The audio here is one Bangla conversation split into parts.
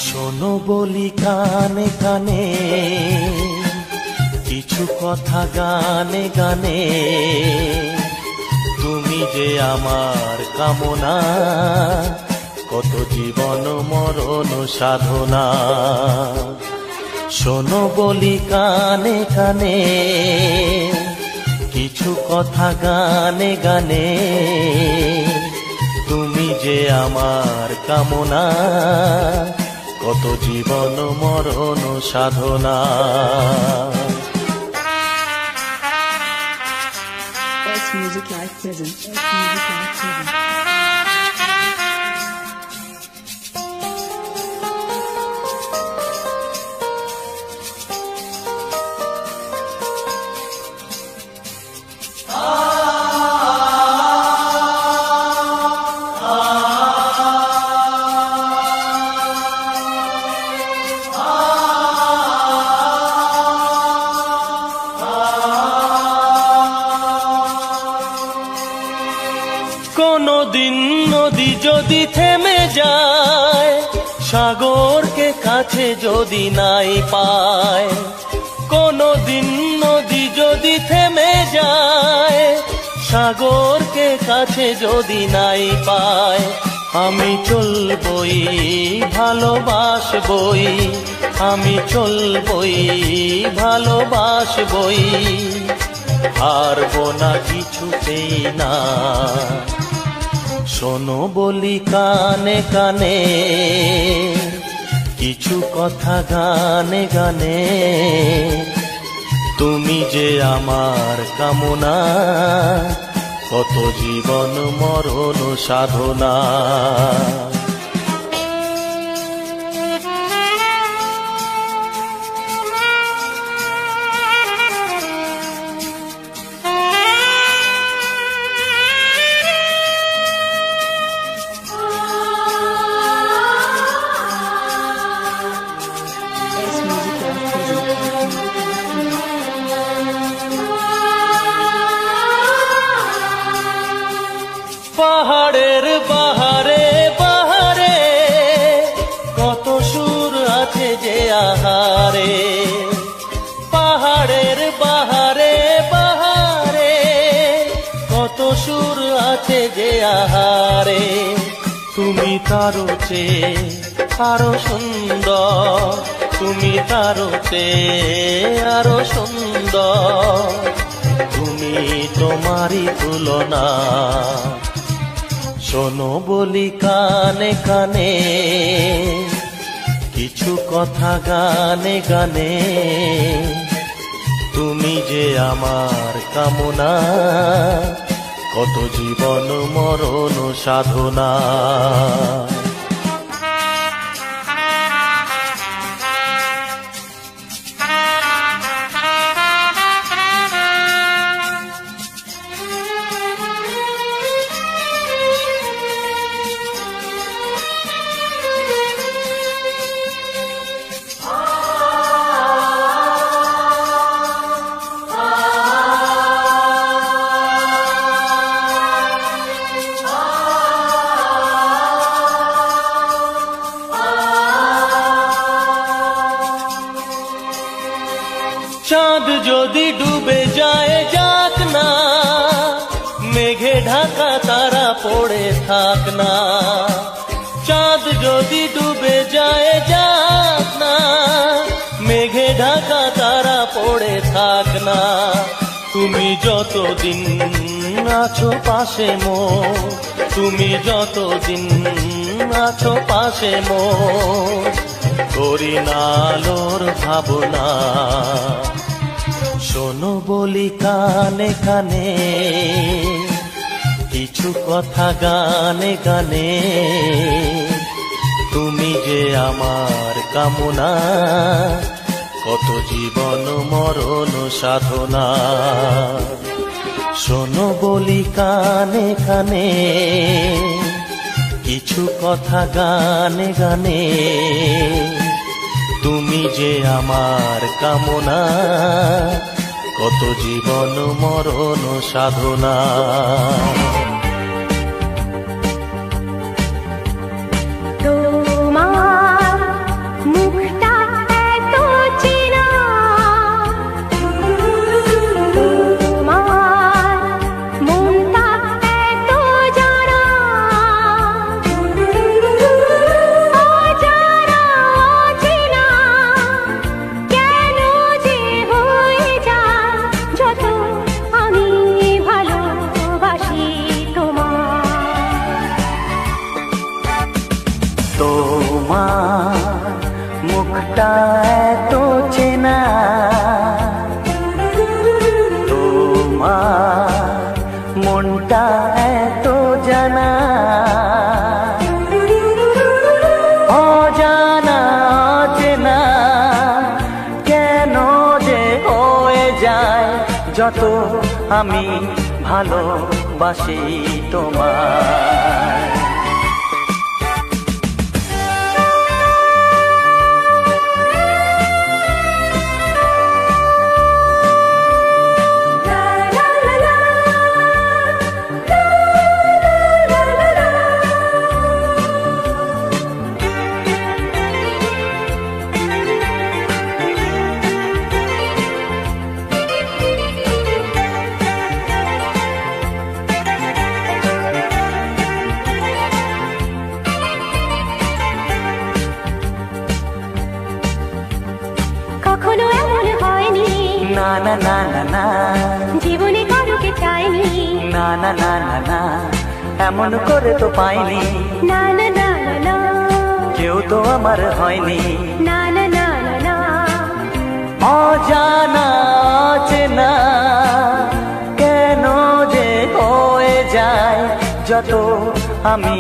শোনো বলি কানে কানে, কিছু কথা গানে গানে। তুমি যে আমার কামনা, কত জীবন মরণ সাধনা। শোনো বলি কানে কানে, কিছু কথা গানে গানে। তুমি যে আমার কামনা, কত জীবন মরণ সাধনা। Music Live Present. Music Live Present. কোনদিন নদী যদি থেমে যায়, সাগরকে কাছে যদি নাই পায়। কোনদিন নদী যদি থেমে যায়, সাগরকে কাছে যদি নাই পায়। আমি চলবই ভালোবাসবই, আমি চলবই ভালোবাসবই। হারবো না কিছুতেই না। শোনো বলি কানে কানে, কিছু কথা গানে গানে। তুমি যে আমার কামনা, কত জীবন মরণ সাধনা। পাহাড়ের বাহারে বাহারে, কত সুর আছে যে আহারে। পাহাড়ের বাহারে বাহারে, কত সুর আছে যে আহারে। তুমি তারও চেয়ে আরো সুন্দর, তুমি তারও চেয়ে আরো সুন্দর। তুমি তোমারই তুলনা। শোনো বলি কানে কানে, কিছু কথা গানে গানে। তুমি যে আমার কামনা, কত জীবন মরণ সাধনা। চাঁদ যদি ডুবে যায় যাক না, মেঘে ঢাকা তারা পড়ে থাক না। চাঁদ যদি ডুবে যায় যাক না, মেঘে ঢাকা তারা পড়ে থাক না। তুমি যতদিন আছো পাশে মোর, তুমি যতদিন আছো পাশে মোর, করি না আলোর ভাবনা। শোনো বলি কানে কানে, কিছু কথা গানে গানে। তুমি যে আমার কামনা, কত জীবন মরণ সাধনা। শোনো বলি কানে কানে, কিছু কথা গানে গানে। তুমি যে আমার কামনা, কত জীবন মরণ সাধনা। তোমার তোমার মুখটা এত চেনা, তোমার মনটা এত জানা, অজানা চেনা কেন যে হয়ে যায় যত আমি ভালোবাসি তোমায়। না না না না না, জীবনে কারোকে চাইনি, না না না না না, এমন করে তো পাইনি, না না না না না, কেউ তো আমার হয়নি, না না না না না, অজানা চেনা কেন যে হয়ে যায় যত আমি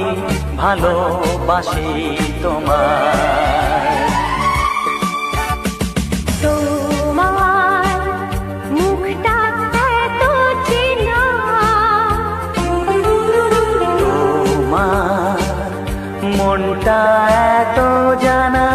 ভালোবাসি তোমায়। মনটা এত জানা,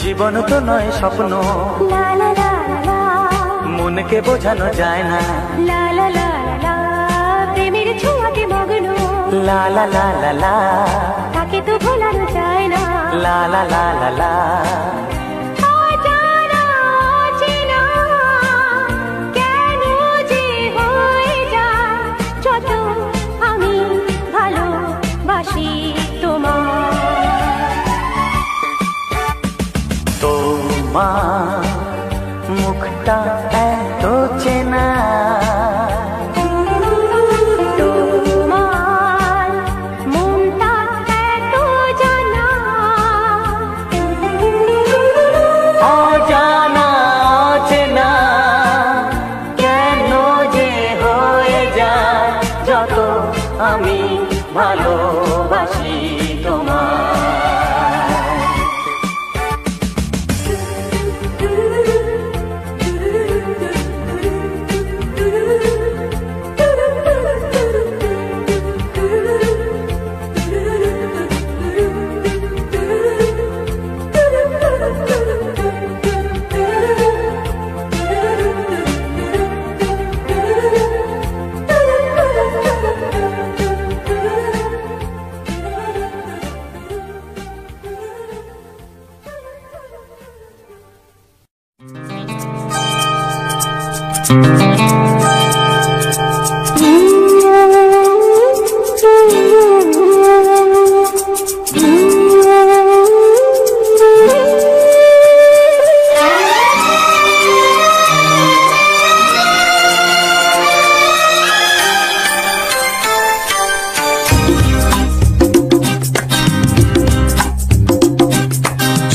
জীবন তো নয় স্বপ্ন, লা লা লা লা, মনকে বোঝানো যায় না, লা লা লা লা, প্রেমের ছোঁয়াতে মগ্ন, লা লা লা লা লা, তাকে তো ভোলানো যায় না, লা লা লা লা লা, অজানা চেনা কেন যে হয়ে যায় যত আমি ভালোবাসি তোমায়। তোমার মুখটা এত চেনা, তোমার মনটা এত জানা, অজানা চেনা কেন যে হয়ে যায় যত আমি ভালোবাসি তোমায়।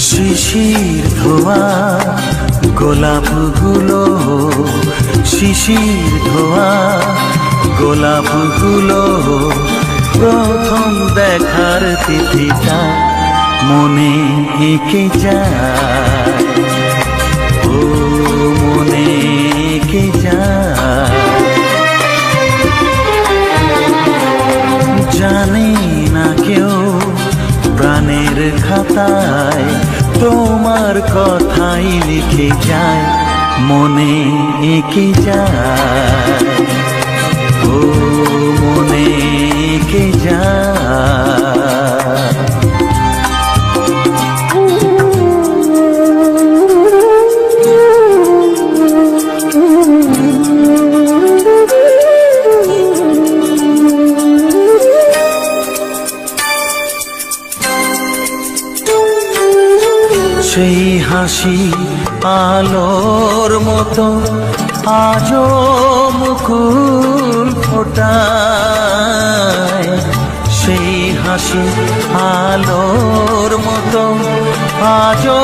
শিশির ধোয়া গোলাপগুলো, শিশির ধোয়া গোলাপগুলো, প্রথম দেখার তিথিটা মনে এঁকে যায়, ও মনে এঁকে যায়। এঁকে যায়, মনে এঁকে যায়, ও মনে এঁকে যায়। সেই হাসি আলোর মতো আজও মুকুল ফোটায়, সেই হাসি আলোর মতো আজও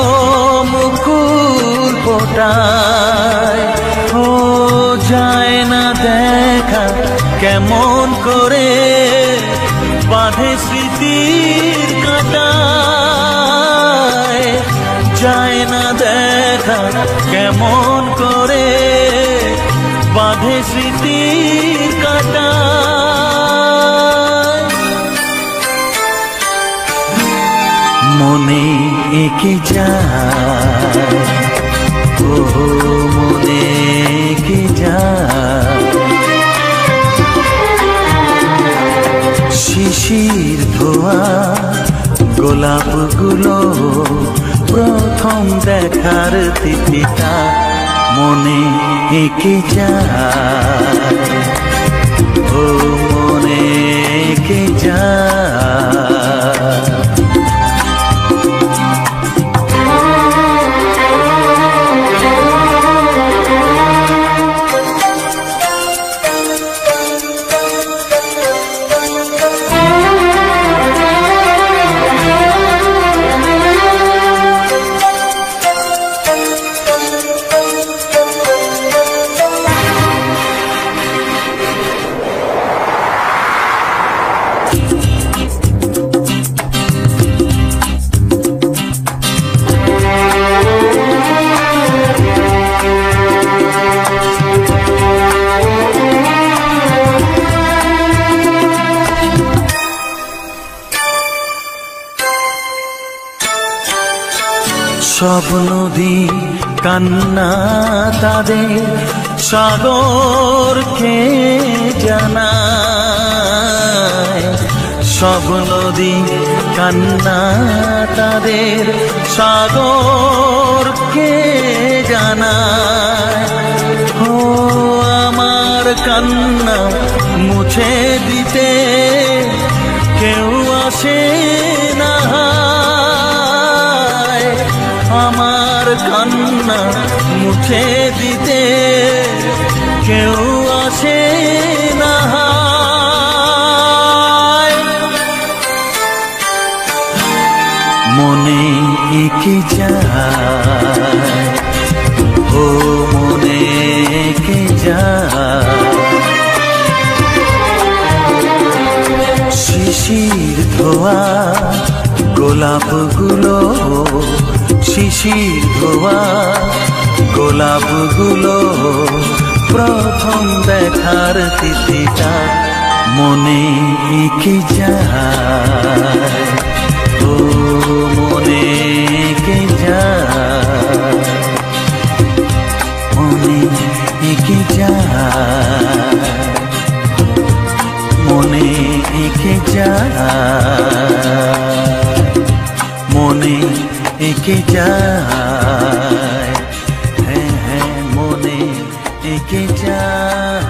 মুকুল ফোটায়। ও যায় না দেখা কেমন করে বাঁধে স্মৃতির কাঁটায়, যায় না দেখা কেমন করে বাঁধে স্মৃতির কাঁটায়। মনে এঁকে যায়, ও মনে এঁকে যায়। শিশির ধোয়া গোলাপগুলো প্রথম দেখার তিথিটা মনে এঁকে যায়, ও মনে এঁকে যায়। সব নদী কান্না তাদের সাগরকে জানায়, সব নদী কান্না তাদের সাগরকে জানায়। ও আমার কান্না মুছে দিতে কেউ আসে না, আমার কান্না মুছে দিতে কেউ আসে না। মনে এঁকে যায়, ও মনে এঁকে যায়। শিশির ধোয়া গোলাপগুলো, শিশির ধোয়া গোলাপগুলো প্রথম দেখার তিথিটা মনে এঁকে যায়, ও মনে এঁকে যায়, মনে এঁকে যায়, মনে এঁকে যায়, মনে এঁকে যায়, হ্যাঁ হ্যাঁ মনে এঁকে যায়।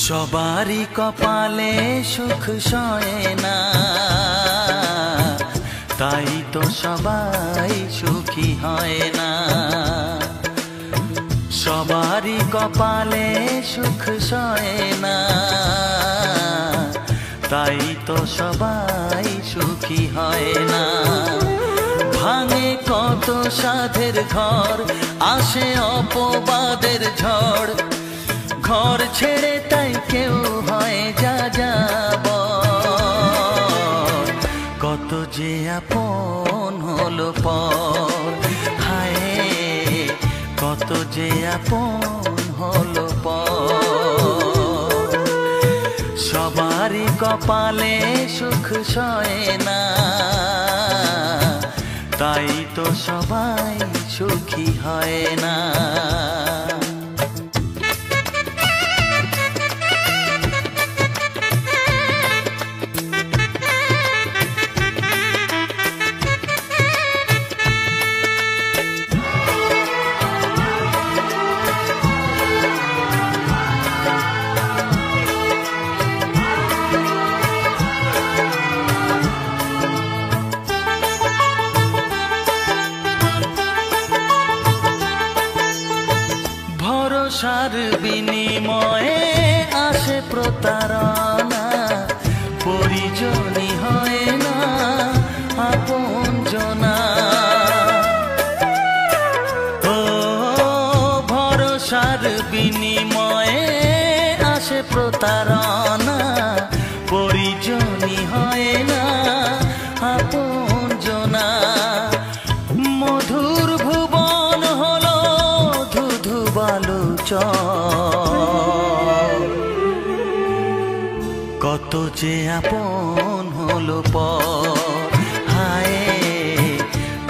সবারই কপালে সুখ সয় না, তাই তো সবাই সুখী হয় না। সবারই কপালে সুখ সয় না, তাই তো সবাই সুখী হয় না। ভাঙে কত সাধের ঘর, আসে অপবাদের ঝড়। ঘর ছেড়ে তাই কেউ হয় যা যাব, কত যে আপন হলো পর। হায় কত যে আপন হলো পর। সবারই কপালে সুখ সয় না, তাই তো সবাই সুখী হয় না। ভরসার বিনিময়ে আসে প্রতারণা, পরিজনই হয় না আপনজনা। ও ভরসার বিনিময়ে আসে প্রতারণা, পরিজনই হয় না আপনজনা। মধুর ভুবন হলো ধুধু বালুচর, কত যে আপন হলো পর। হায়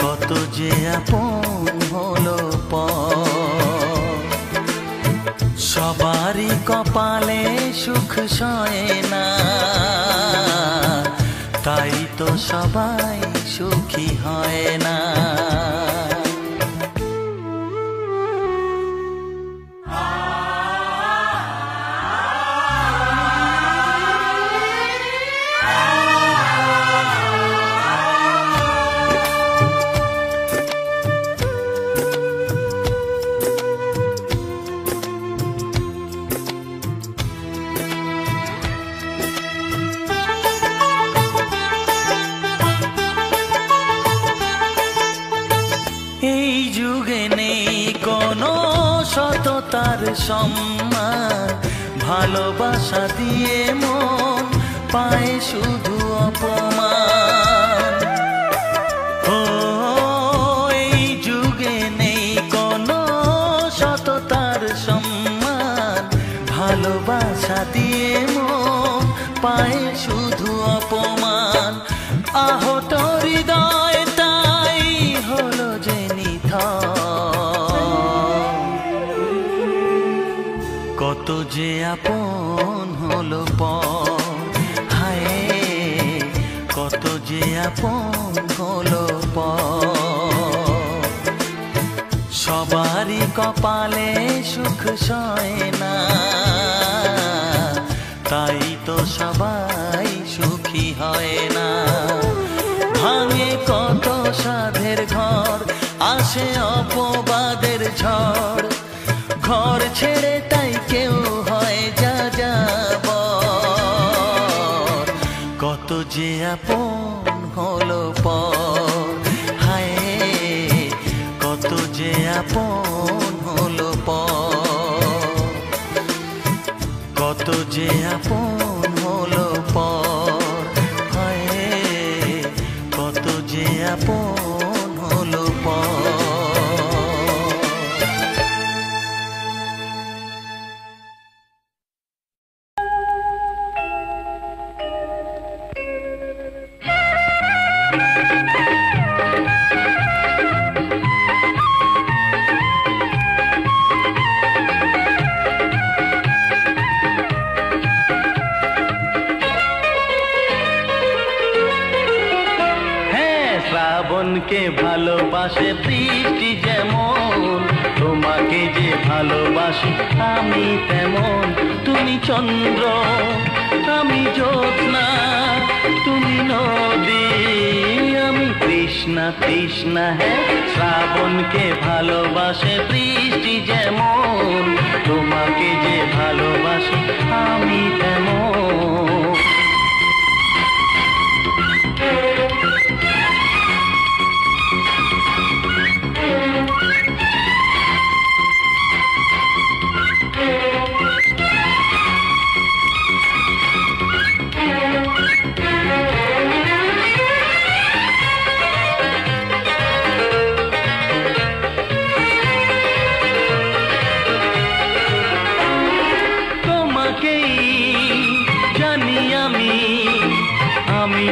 কত যে আপন হলো পর। সবারই কপালে সুখ সয় না, তাই তো সবাই সুখী হয় না। এই যুগে নেই কোনো সততার সম্মান, ভালোবাসা দিয়ে মন পায় শুধু অপমান। ও এই যুগে নেই কোনো সততার সম্মান, ভালোবাসা দিয়ে মন পায় শুধু অপমান। আহত হৃদয় তাই হলো যে কত যে আপন হলো পর। হায় কত যে আপন হলো পর। সবারই কপালে সুখ সয় না, তাই তো সবাই সুখী হয় না। ভাঙে কত সাধের ঘর, আসে অপবাদের ঝড়। ঘর ছেড়ে তাই কেউ হয় যা যাব, কত যে আপন হলো পর। হায় কত যে আপন হলো পর। কত যে আপন হলো পর। হায় কত যে আপন হলো পর। শ্রাবণকে ভালোবাসে বৃষ্টি যেমন, তোমাকে যে ভালোবাসি আমি তেমন। তুমি চন্দ্র আমি জ্যোৎস্না, তুমি নদী আমি তৃষ্ণা তৃষ্ণা। হ্যাঁ শ্রাবণকে ভালোবাসে বৃষ্টি যেমন, তোমাকে যে ভালোবাসি আমি তেমন।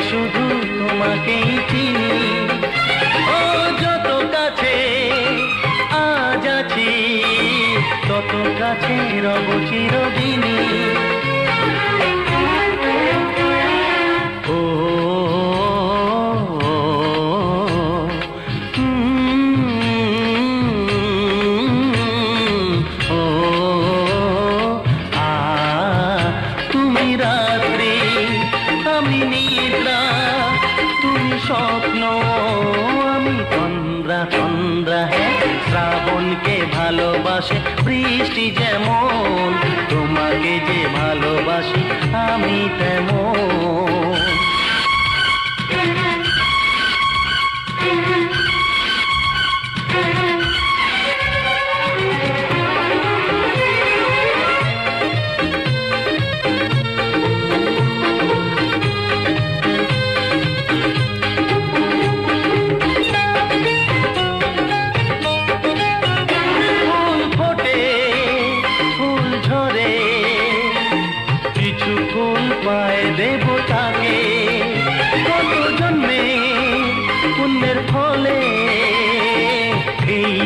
শুধু তোমাকেই চিনি। ও যত কাছে আজ আছি, তত কাছে রব চিরদিনই। ও তুমি রাত্রি, আমি নিদ্রা, তুমি স্বপ্ন, আমি তন্দ্রা তন্দ্রা। হ্যাঁ, শ্রাবণকে ভালোবাসে বৃষ্টি যেমন, তোমাকে যে ভালোবাসি আমি তেমন।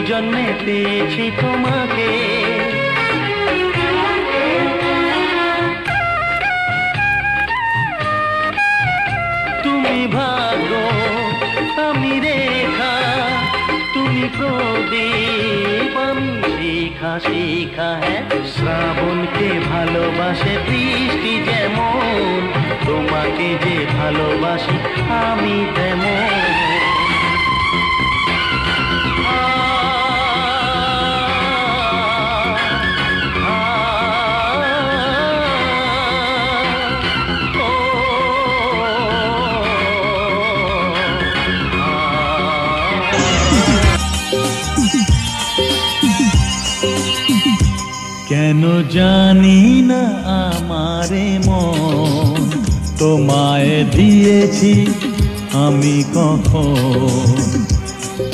জন্মে পেয়েছি তোমাকে, তুমি ভাগ্য আমি রেখা, তুমি প্রদীপ আমি শিখা শিখা। হ্যাঁ, শ্রাবণকে ভালোবাসে বৃষ্টি যেমন, তোমাকে যে ভালোবাসি আমি তেমন। কেন জানি না আমারে মন তোমায় দিয়েছি আমি কখন,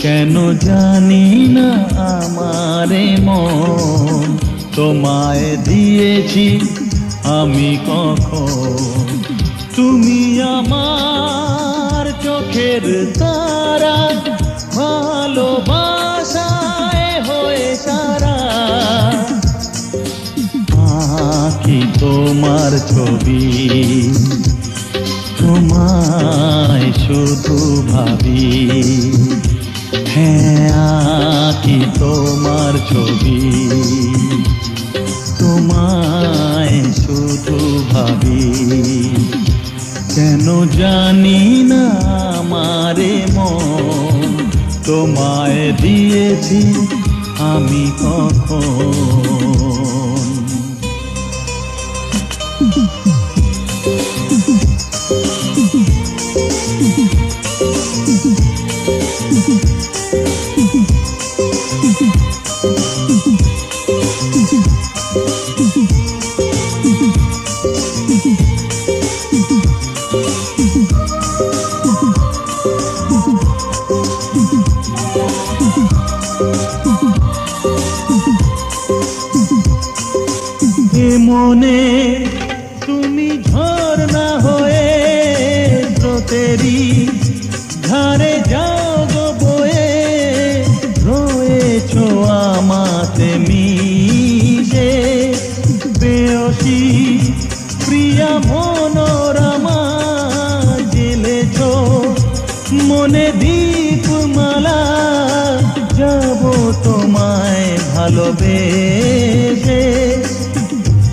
কেন জানি না আমারে মন তোমায় দিয়েছি আমি কখন। তুমি আমার চোখের তারা, ভালোবাসায় হয়ে সারা। আঁকি তোমার ছবি, তোমায় শুধু ভাবি। হ্যাঁ, আঁকি তোমার ছবি, তোমায় শুধু ভাবি। কেন জানি না আমারে মন তোমায় দিয়েছি আমি কখন। মনে তুমি ঝর্ণা হয়ে স্রোতেরি ধারে যাও গো বয়ে, রয়েছো আমাতে মিশে প্রেয়সী প্রিয়া মনোরমা। জেলেছ মনে দীপমালা, যাব তোমায় ভালোবেসে।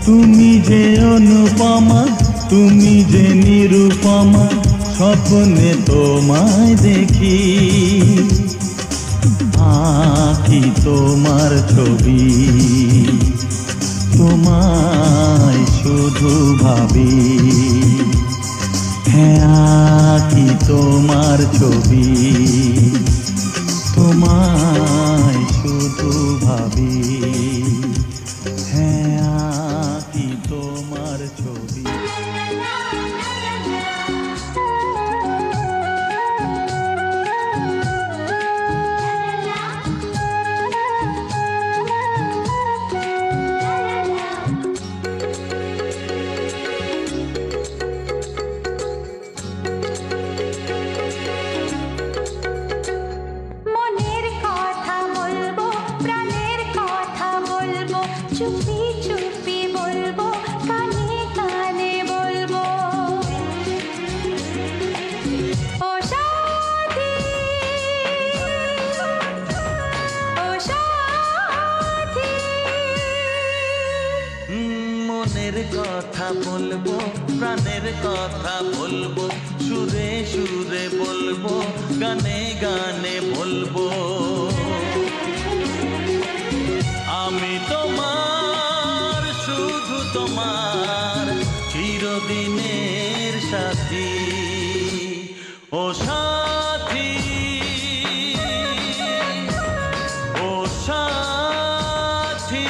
তুমি যে অনুপমা, তুমি যে নিরুপমা, স্বপ্নে তোমায় দেখি। আঁকি তোমার ছবি, তোমায় শুধু ভাবি। হ্যাঁ, আঁকি তোমার ছবি, তোমায় শুধু ভাবি। হ্যাঁ, আঁকি তোমার ছবি। বলবো, প্রাণের কথা বলবো, সুরে সুরে বলবো, গানে গানে বলবো। আমি তোমার, শুধু তোমার, চিরদিনের সাথী। ও সাথী, ও সাথী।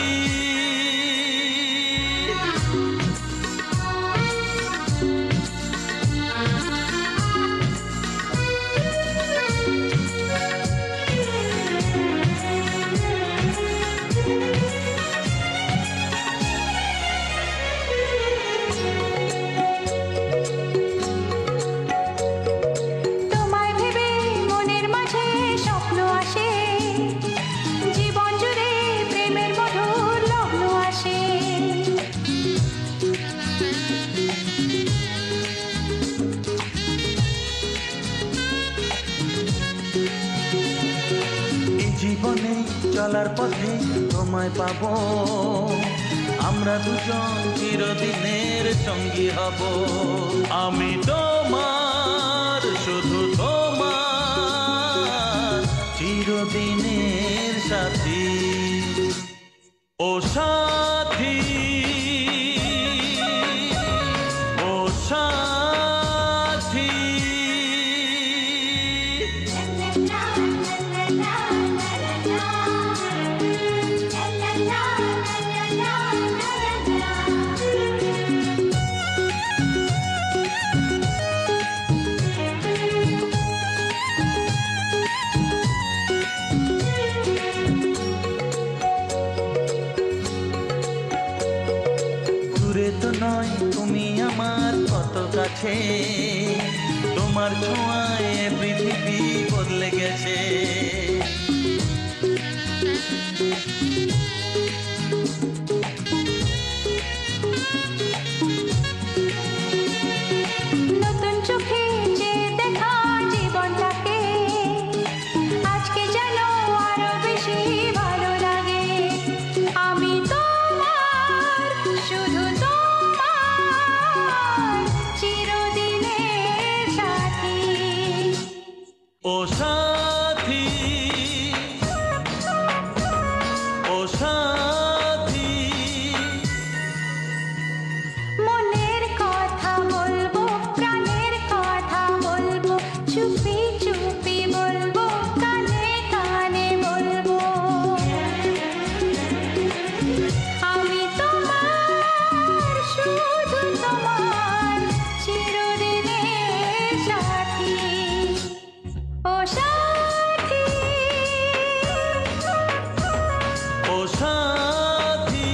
জীবনে চলার পথে তোমায় পাবো, আমরা দুজন চিরদিনের সঙ্গী হব। আমি তোমার, শুধু তোমার, চিরদিনের সাথী। ও সাথী, ও সাথী। তুমি আমার কত কাছে, তোমার ছোঁয়ায় পৃথিবী বদলে গেছে। নতুন চোখে যে দেখা জীবনটাকে আজকে যেন আরো বেশি ভালো লাগে। আমি তোমার, শুধু তোমার, চিরদিনের সাথী। ও সাথী, ও সাথী। মনের কথা বলবো, প্রাণের কথা বলবো, চুপি চুপি বলবো, কানে কানে বলবো। আমি তোমার, শুধু তোমার, চিরদিনের সাথী। ও সাথী, ও সাথী,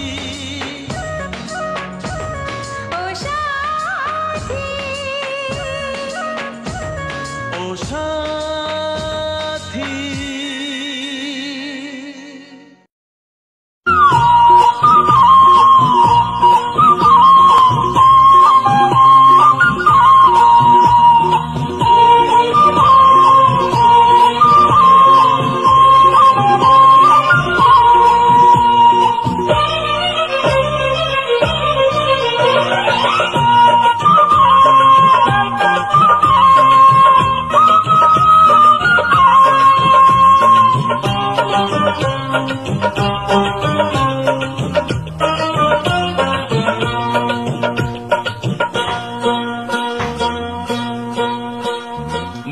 ও সাথী, ও সাথী।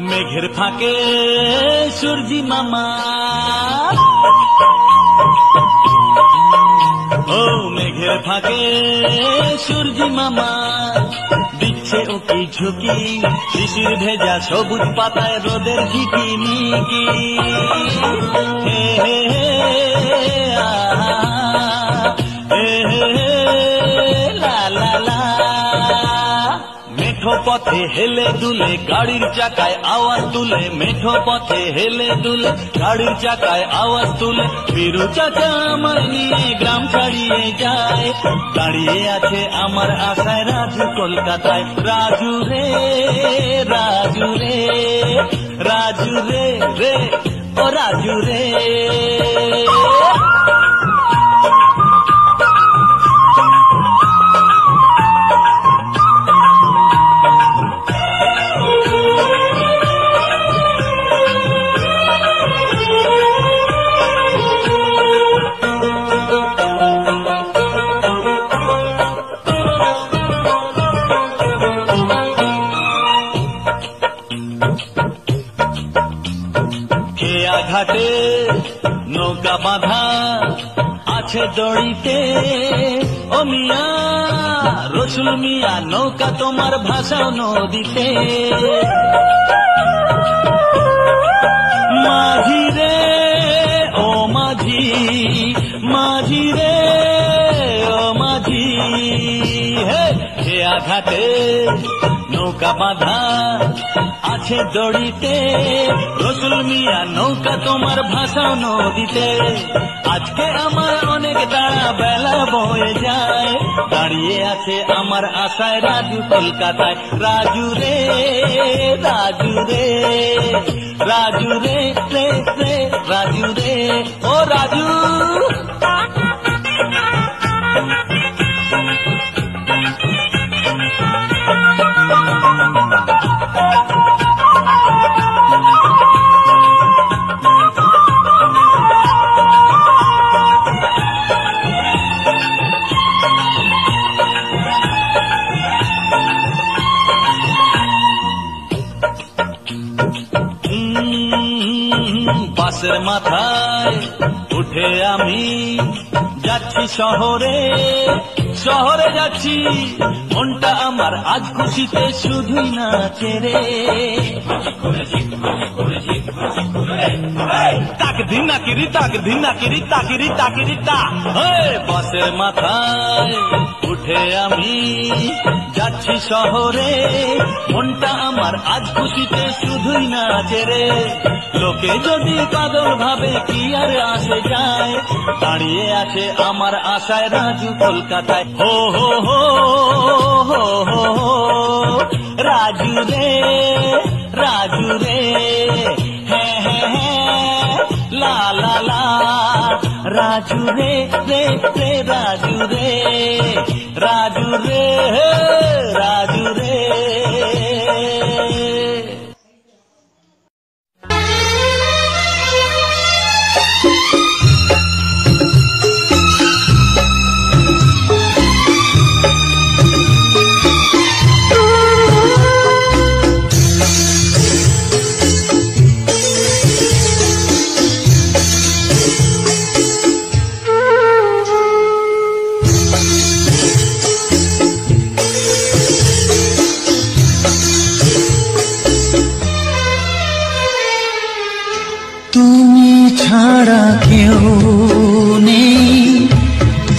মেঘের ফাঁকে সূর্যি মামা, ও মেঘের ফাঁকে সূর্যি মামা দিচ্ছে ওকি ঝুঁকি, শিশির ভেজা সবুজ পাতায় রোদের ঝিকিমিকি। হে হে হে, আহা, হে হে হে, লা লা লা। মেঠো পথে হেলে দুলে গাড়ির চাকায় আওয়াজ তুলে, মেঠো পথে হেলে দুলে গাড়ির চাকায় আওয়াজ তুলে। বীরু চাচা আমার নিয়ে গ্রাম ছাড়িয়ে যায়, দাঁড়িয়ে আছে আমার আশায় রাজু কলকাতায়। রাজু রে, রাজু রে, রাজু রে রে, ও রাজু রে। ঘাটে নৌকা বাঁধা আছে দড়িতে, ও মিয়া রসুল মিয়া নৌকা তোমার ভাসাও নদীতে। মাঝি রে ও মাঝি, মাঝি রে ও মাঝি, হে ঘাটে নৌকা বাঁধা আছে দড়িতে, রসুল মিয়া নৌকা তোমার ভাসাও নদীতে। আজকে আমার অনেক দাঁড়া বেলা বয়ে যায়, দাঁড়িয়ে আছে আমার আশায় রাজু কলকাতায়। রাজু রে রাজু রে রাজু রে রে রে রাজু রে ও রাজু। বাসের মাথায় উঠে আমি যাচ্ছি শহরে, শহরে যাচ্ছি মনটা আমার আজ খুশিতে শুধুই নাচে রে। তাক দিন নাকিরি তাক দিন নাকিরি তাকিরি তাকিরি তা, বাসের মাথায় উঠে আমি যাচ্ছি শহরে, মনটা আমার আজ খুশিতে শুধুই নাচে রে। লোকে যদি পাগল ভাবে কি আর আসে যায়, দাঁড়িয়ে আছে আমার আশায় রাজু কলকাতায়। হো হো হো হো হো রাজু রে রাজু রে, হ্যাঁ হ্যাঁ হ্যাঁ লা লা লা, রাজু রে রে রে রাজু রে রাজু রে রাজু রে। তুমি ছাড়া কেউ নেই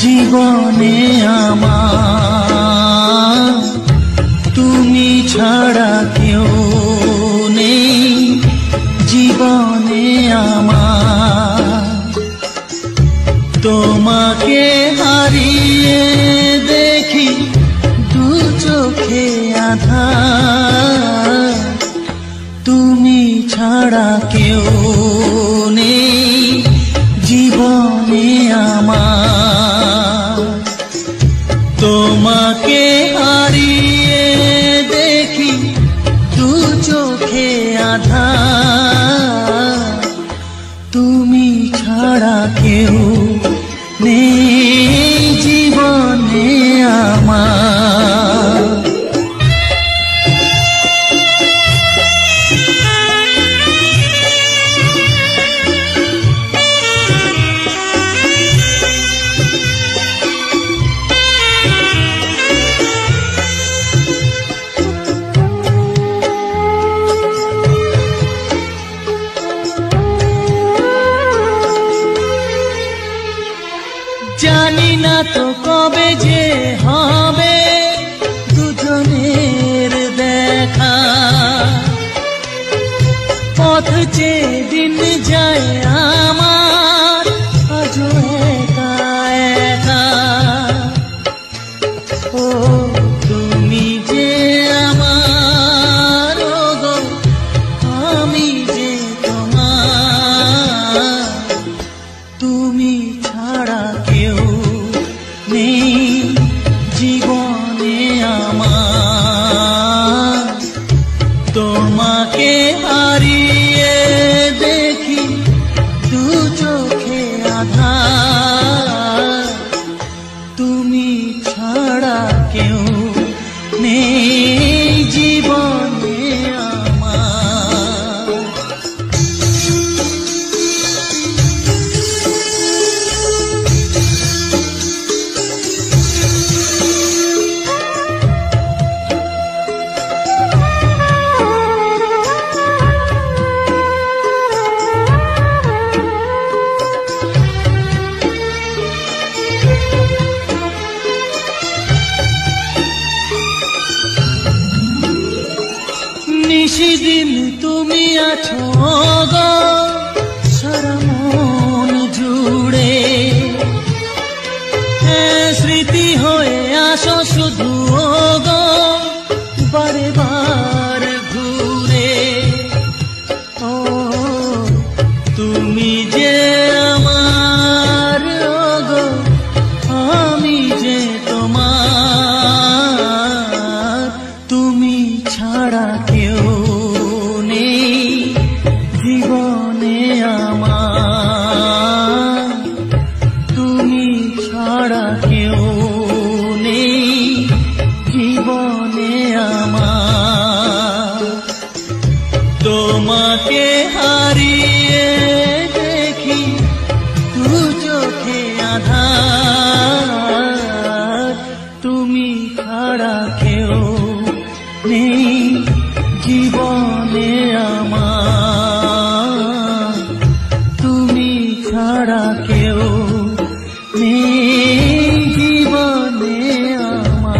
জীবনে আমার, তুমি ছাড়া কেউ নেই জীবনে আমার। তোমাকে হারিয়ে দেখি দু চোখে আঁধার, তুমি ছাড়া কেউ নেই জীবনে আমার। তোমাকে হারিয়ে দেখি দু চোখে আঁধার, তুমি ছাড়া কেউ নেই জীবনে আমার। জানি না তো কবে যে হবে দুজনের দেখা, পথ চেয়ে দিন যায় আমার আজও একা একা। ও তুমি যে আমার, গো আমি যে তোমার, তুমি ছাড়া কেউ নেই নিশি দিন তুমি আছো গো সারা মন জুড়ে, স্মৃতি হয়ে আসো শুধু গো বারে বার ঘুরে। ও তুমি যে আমার গো আমি যে তোমার, তুমি ছাড়া কেউ নেই জীবনে আমার, তুমি ছাড়া কেউ নেই জীবনে আমার। তোমাকে হারিয়ে দেখি দু চোখে আঁধার, তুমি ছাড়া কেউ নেই জীবনে আমার, তুমি ছাড়া কেউ নেই জীবনে আমার।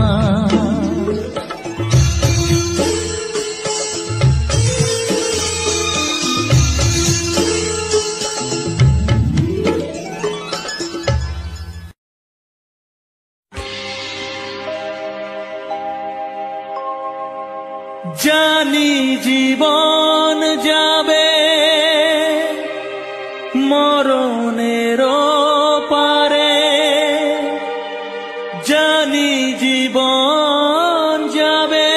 জানি জীবন যাবে মরণের পারে, জানি জীবন যাবে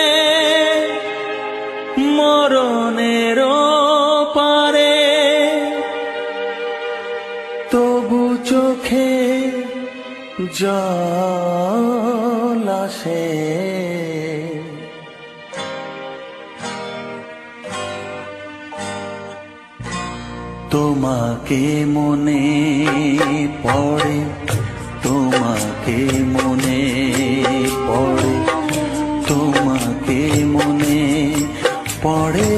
মরণের পারে, তবু চোখে জল আসে, তোমাকে মনে পড়ে, তোমাকে মনে পড়ে, তোমাকে মনে পড়ে,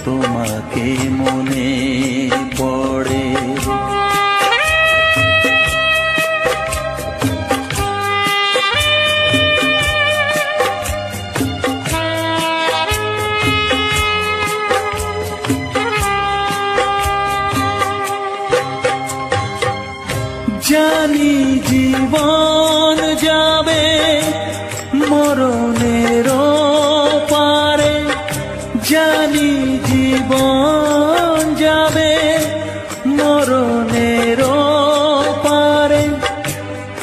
তোমাকে মনে পড়ে। জানি জীবন যাবে মরণের পারে, জানি জীবন যাবে মরণের পারে,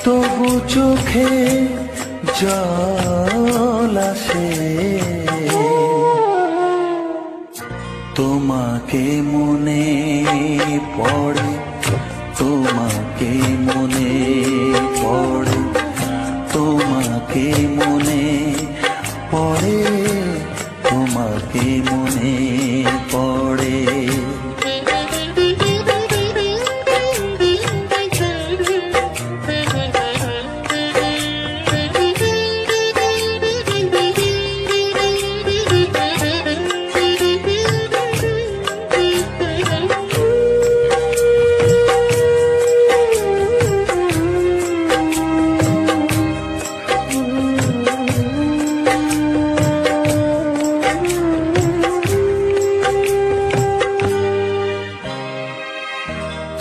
তবু চোখে জল আসে, তোমাকে মনে পড়ে, তোমাকে মনে পড়ে, তোমাকে মনে পড়ে, তোমাকে মনে পড়ে।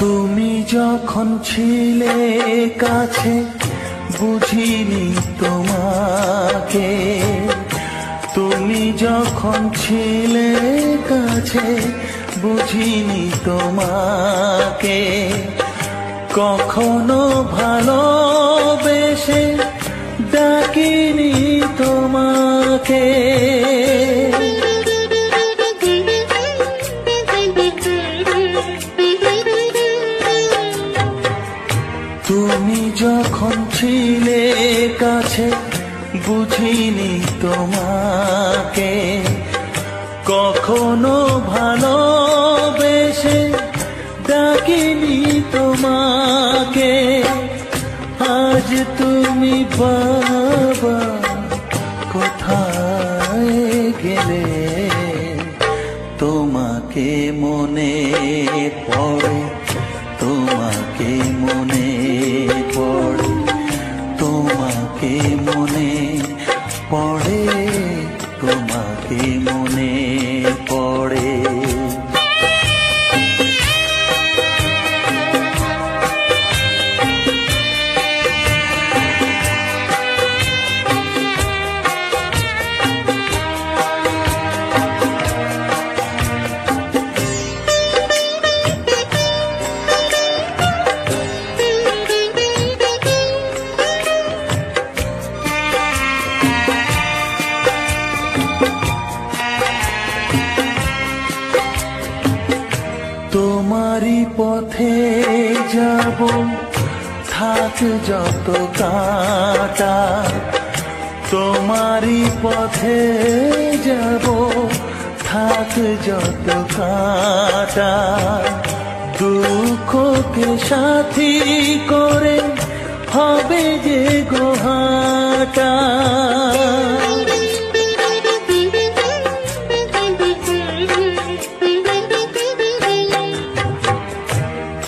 তুমি যখন ছিলে কাছে বুঝিনি তোমাকে, তুমি যখন ছিলে কাছে বুঝিনি তোমাকে, কখনো ভালোবেসে ডাকিনি তোমাকে, তুমি যখন ছিলে কাছে বুঝিনি তোমাকে, কখনো ভালোবেসে ডাকিনি তোমাকে। আজ তুমি বাবা কোথায় গেলে, তোমাকে মনে পড়ে, তোমাকে মনে পড়ে, তোমাকে মনে পড়ে, তোমাকে মনে পড়ে। তোমারই পথে যাব, থাক যত কাঁটা। তোমারই পথে যাব, থাক যত কাঁটা। দুঃখকে সাথী করে হবে যে গোহাটা।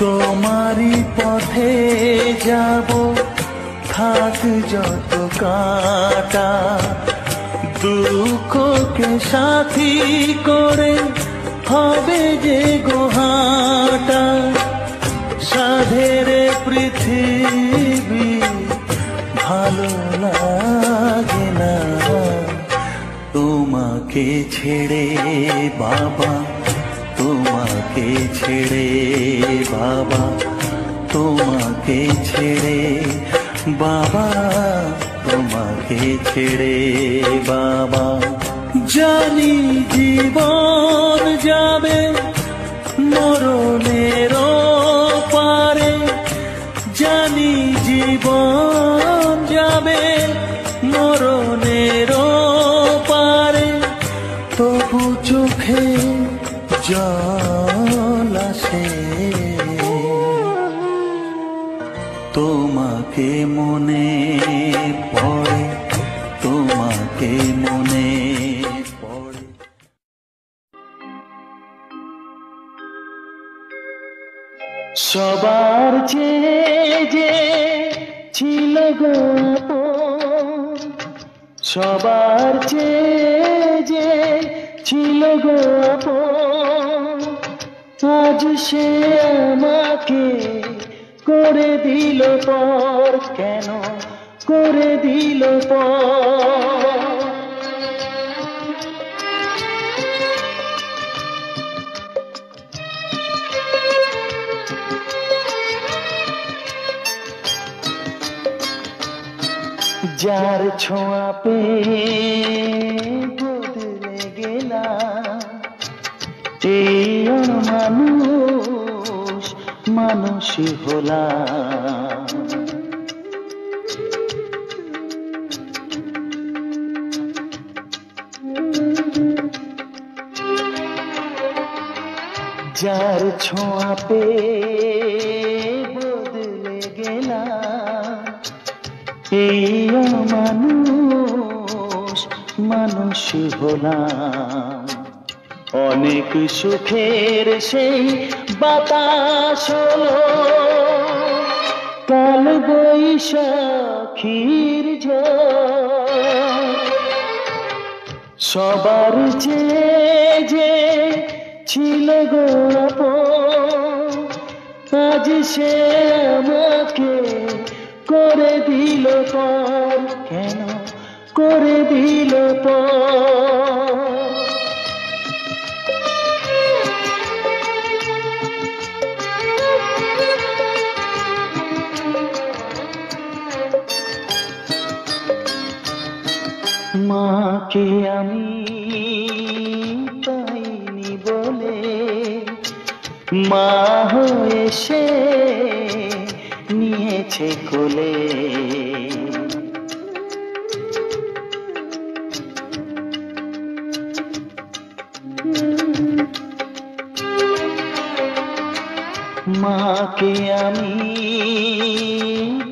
তোমারই পথে যাব, থাক যত কাঁটা। দুঃখকে সাথী করে হবে যে গোহাটা। সাধের পৃথিবী ভালো লাগে না তোমাকে ছেড়ে বাবা, তোমাকে ছেড়ে বাবা, তোমাকে ছেড়ে বাবা, তোমাকে ছেড়ে বাবা। জানি জীবন যাবে মরণের পারে, জানি জীবন যাবে মরণের পারে। তবু চোখে জল আসে তোমাকে মনে পড়ে, তোমাকে মনে পড়ে। সবার চেয়ে যে ছিল গো আপন, সবার চেয়ে যে ছিল গো আপন, আজ সে আমাকে করে দিল পর। কেন করে দিল পর? যার ছোঁয়া পেয়ে বদলে গেলাম, এই মানুষ মানুষই হলাম। যার ছোঁয়া পেয়ে বদলে গেলাম, এই মানুষ মানুষই হলাম। অনেক সুখের সেই বাতাস হলো কাল বৈশাখীর ঝড়। সবার চেয়ে যে ছিল গো আপন, আজ সে আমাকে করে দিল পর। কেন করে দিল পর? মাকে আমি পাইনি বলে মা হয়ে সে নিয়েছে কোলে। মাকে আমি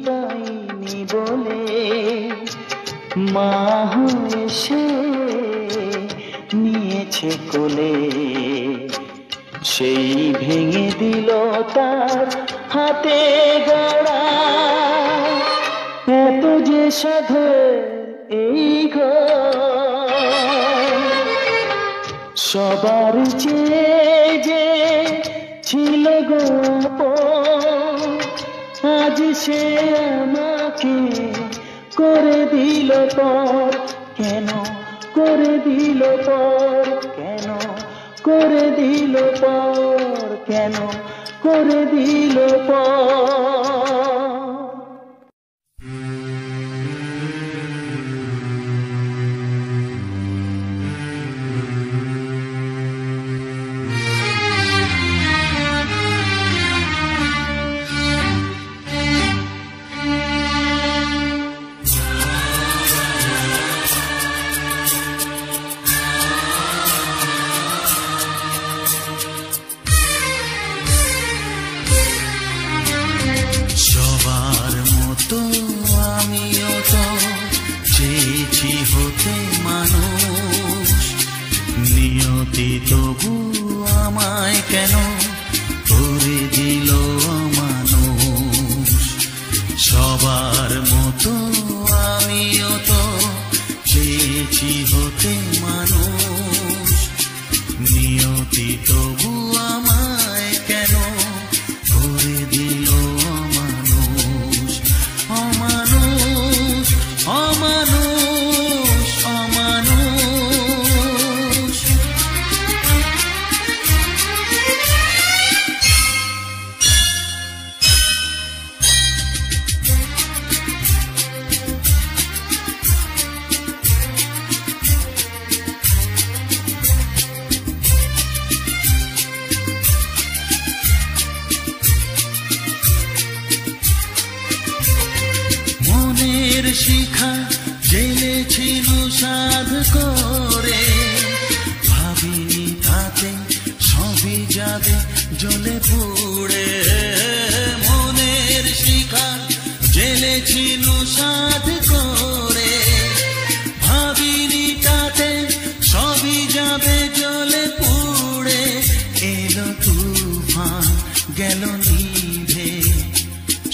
পাইনি বলে মা হয়ে সে নিয়েছে কোলে। সেই ভেঙে দিল তার হাতে গড়া, এত যে সাধের এই ঘর। সবার চেয়ে যে ছিল গো আপন, আজ সে আমাকে করে দিল পর। কেন করে দিল পর, কেন করে দিল পর, কেন করে দিল পর। আমিও তো চেয়েছি হতে মানুষ, নিয়তি তবু আমায় কেন করে দিল মানুষ। সবার মতো আমিও তো চেয়েছি হতে মানুষ, নিয়তি তবু আমায় কেন করে দিল অমানুষ। অমানুষ অমানুষ অমানুষ। মনের শিখা জেলেছিল সাধ করে, ভাবিনি তাতে সবই যাবে জ্বলে পুড়ে। মনের শিখা জেলেছিল সাধ করে, ভাবিনি তাতে সবই যাবে জ্বলে পুড়ে। এলো তুফান গেল নিভে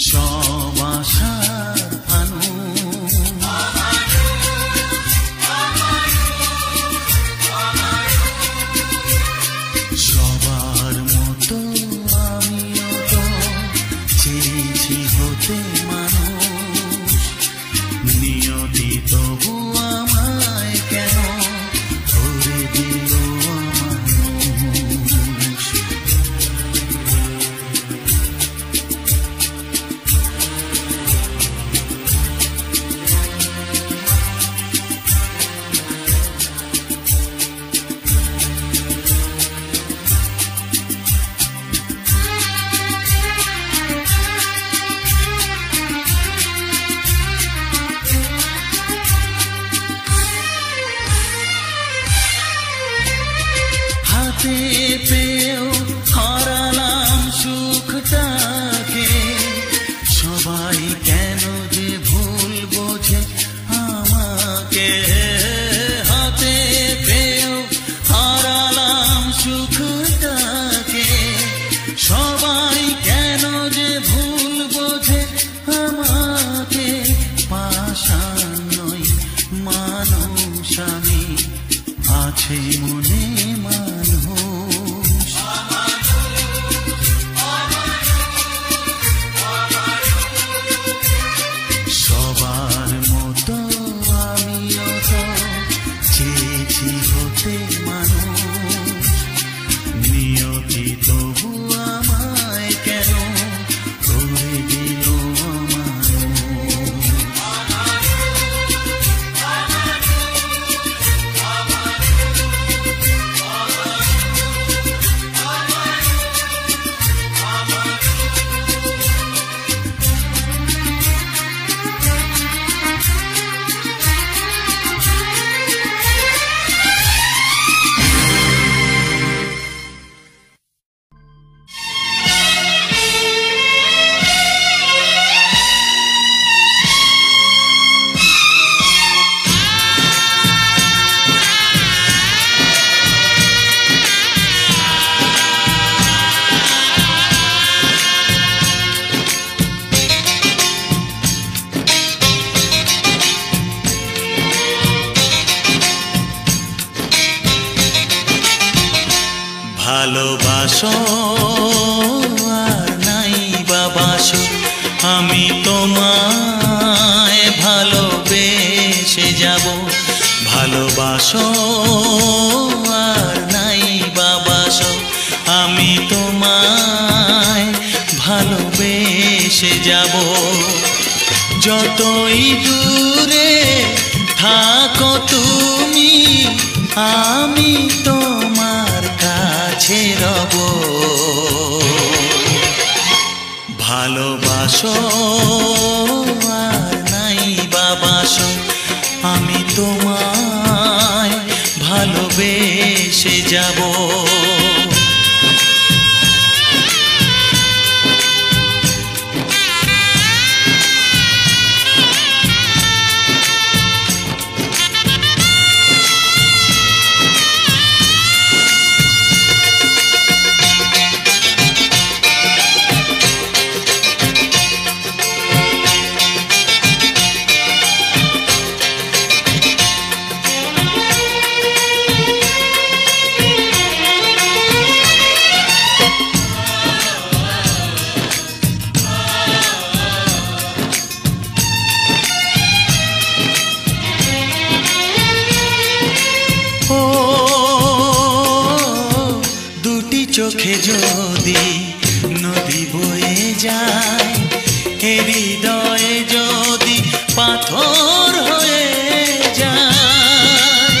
সব আশার ফানু। সবার মতো আমিও তো চেয়েছি হতে মানুষ, নিয়তি তবু আমায় কেন করে দিল অমানুষ। হাতে পেয়েও হারালাম সুখটাকে, সবাই কেন যে ভুল বোঝে আমাকে। হাতে পেয়েও হারালাম সুখটাকে, সবাই কেন যে ভুল বোঝে আমাকে। পাষাণ নই মানুষ আমি, আছে মনে মানুষ। সবার মতো আমিও তো চেয়েছি হতে মানুষ, নিয়তি তবু আমায় কেন করে দিল অমানুষ। ভালোবাসো আর নাই বাবাসো, আমি তোমায় ভালোবেসে যাব। ভালোবাসো আর নাই বাবাসো, আমি তোমায় ভালোবেসে যাব। যতই দূরে থাকো তুমি, আমি তোমার কাছে রব। ভালোবাসো আর নাই বাবাসো, আমি তোমায় ভালোবেসে যাব। চোখে যদি নদী বয়ে যায়, হৃদয়ে যদি পাথর হয়ে যায়।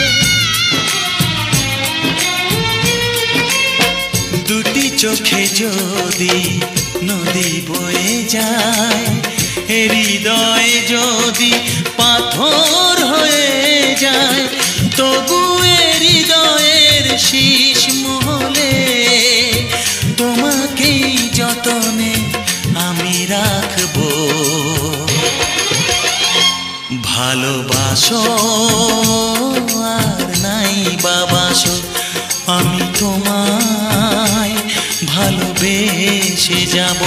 দুটি চোখে যদি নদী বয়ে যায়, হৃদয়ে যদি পাথর হয়ে যায়, তবু হৃদয়ের শীষ মহলে তোমাকেই যতনে আমি রাখবো। ভালোবাসো আর নাই বাবাসো, আমি তোমায় ভালোবেসে যাব।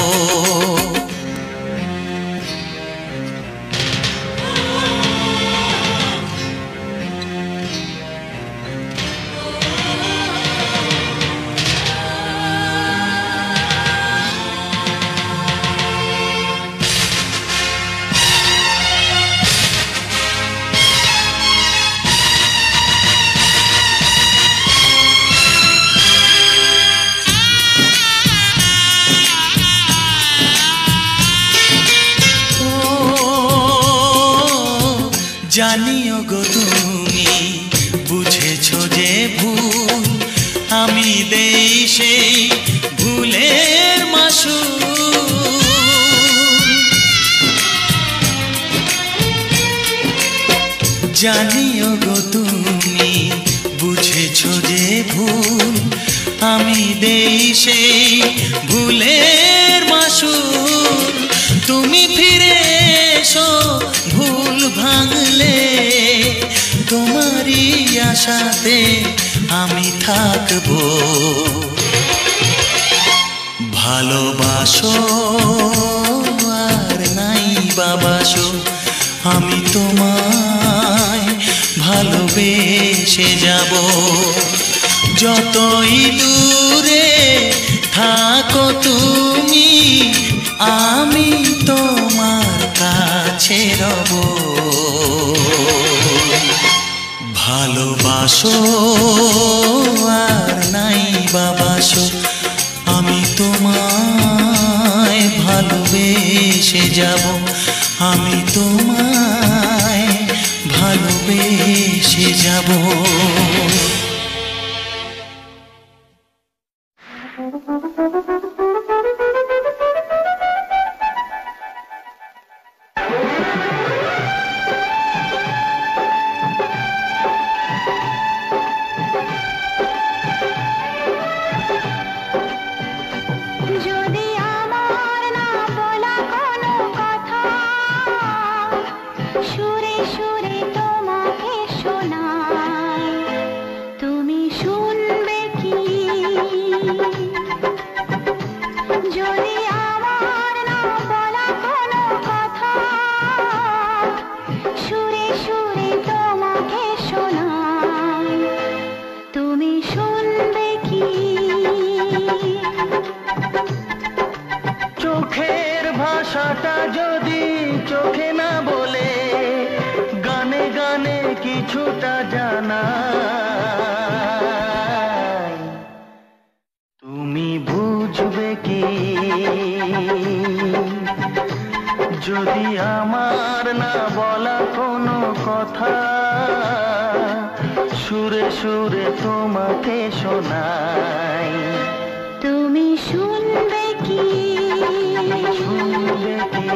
জানিও গো তুমি বুঝেছো যে ভুল, আমি দেই সেই ভুলের মাসুল। জানিও গো তুমি বুঝেছো যে ভুল, আমি দেই সেই ভুলের মাসুল। তুমি ফিরে এসো ভুল ভাঙলে, তোমারই আশাতে আমি থাকবো। ভালোবাসো আর নাই বাবাসো, আমি তোমায় ভালোবেসে যাব। যতই দূরে থাকো তুমি, আমি তোমার কাছে রব। ভালোবাসো আর নাই বাবাসো, আমি তোমায় ভালোবেসে যাব। আমি তোমায় ভালোবেসে যাব। যদি আমার না বলা কোনো কথা সুরে সুরে তোমাকে শোনাই, কিছুটা জানাই, তুমি বুঝবে কি যদি আমার না বলা কোনো কথা সুরে সুরে তোমাকে শোনাই। তুমি শুনবে কি, শুনবে কি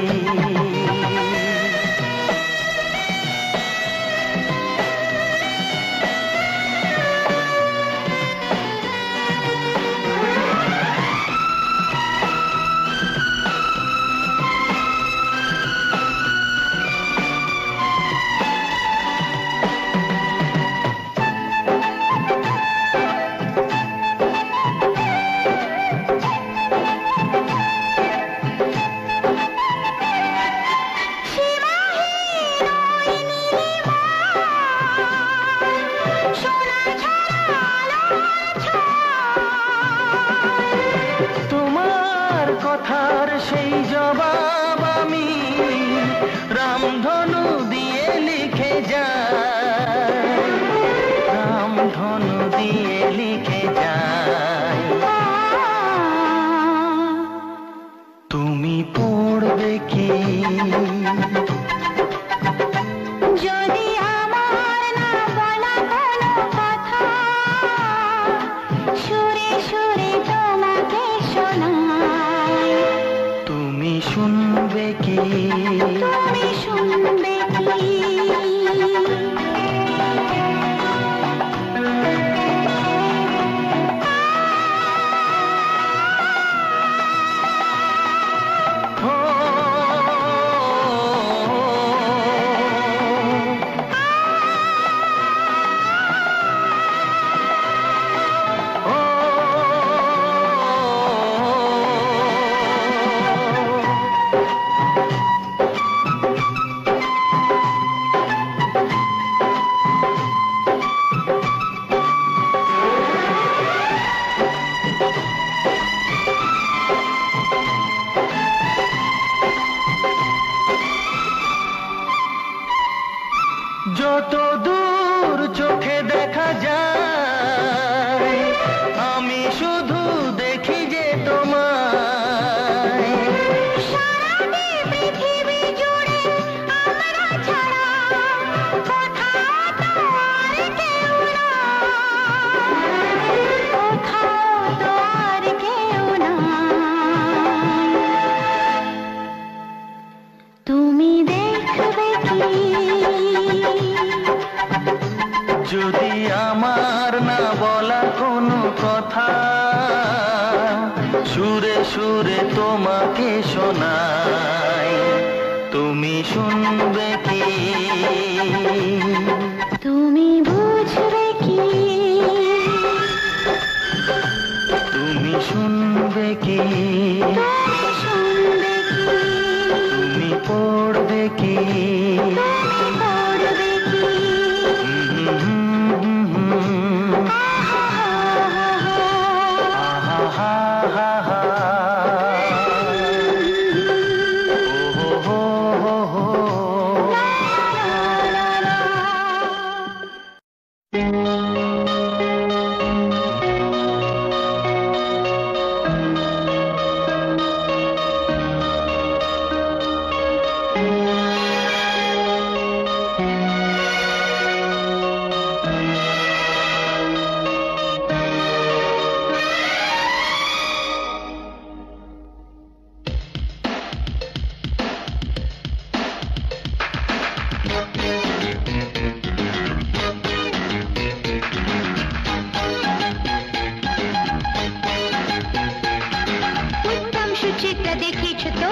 কথার সেই জবাব আমি রামধনু দিয়ে লিখে যাই, রামধনু দিয়ে লিখে যাই। তুমি পড়বে কি যদি আমার না বলা কোনো কথা সুরে সুরে তোমাকে শোনাই। তুমি শুনবে কি, তুমি শুনবে কি যত দূর চোখে দেখা যায় আমি শুধু দেখি যে তোমায়। সারাটি পৃথিবী জুড়ে আমরা ছাড়া কোথাও তো আর কেউ নাই, কোথাও তো আর কেউ নাই। তুমি দেখবে কি যদি আমার না বলা কোনো কথা সুরে সুরে তোমাকে শোনাই। তুমি শুনবে কি, তুমি বুঝবে কি, তুমি শুনবে কি, তুমি শুনবে কি, তুমি পড়বে কি, তুমি পড়বে কি সুচিত্রা দেখিয়েছ তো,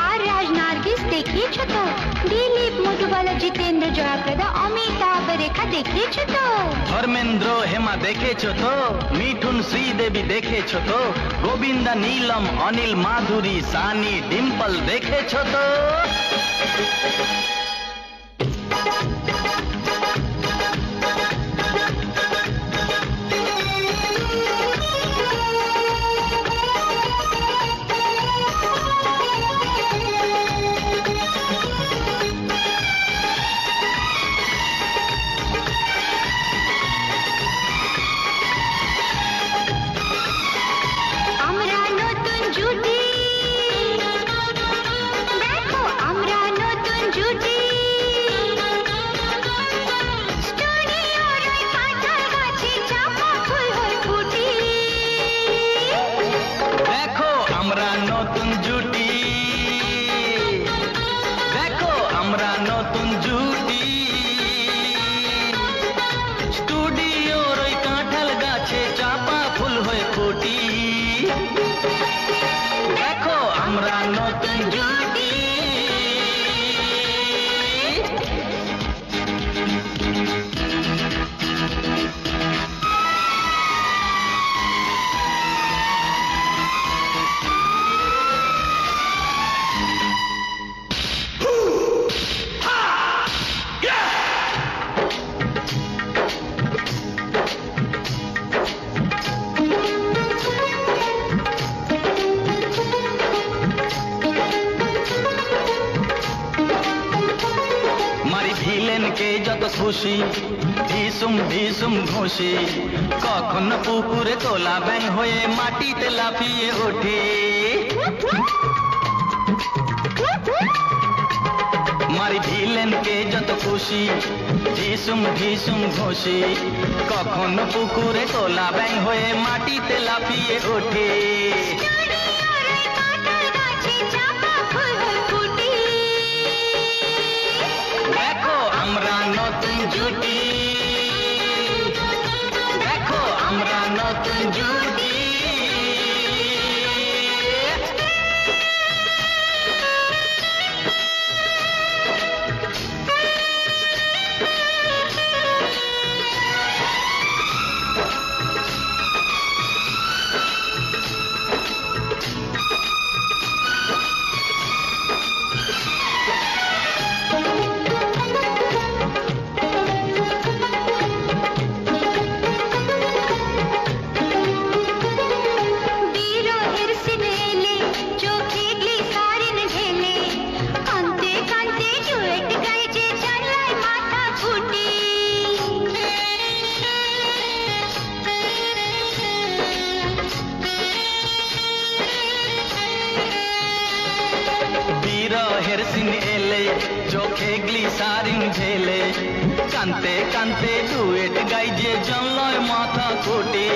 আর রাজ নার্গিস দেখিয়েছ তো, দিলীপ মধুবালা জিতেন্দ্র জয়াপ্রদা অমিতাভ রেখা দেখিয়েছ তো, ধর্মেন্দ্র হেমা দেখেছ তো, মিঠুন শ্রীদেবী দেখেছ তো, গোবিন্দা নীলম অনিল মাধুরী সানি ডিম্পল দেখেছ তো। খুশি ঢিসুম ঢিসুম ঘুষি, কখনো পুকুরে তোলা ব্যাং হয়ে মাটিতে লাফিয়ে ওঠে। মারি ভিলেনকে যত খুশি ঢিসুম ঢিসুম ঘুষি, কখনো পুকুরে তোলা ব্যাং হয়ে মাটিতে লাফিয়ে ওঠে। দেখো আমরা নতুন জুটি, দেখো আমরা নতুন জুটি। বিরহের সিন এলে চোখে গ্লিসারিন ঝেলে, কানতে কানতে ডুয়েট গাই যে জনলয় মাথা ফুটে।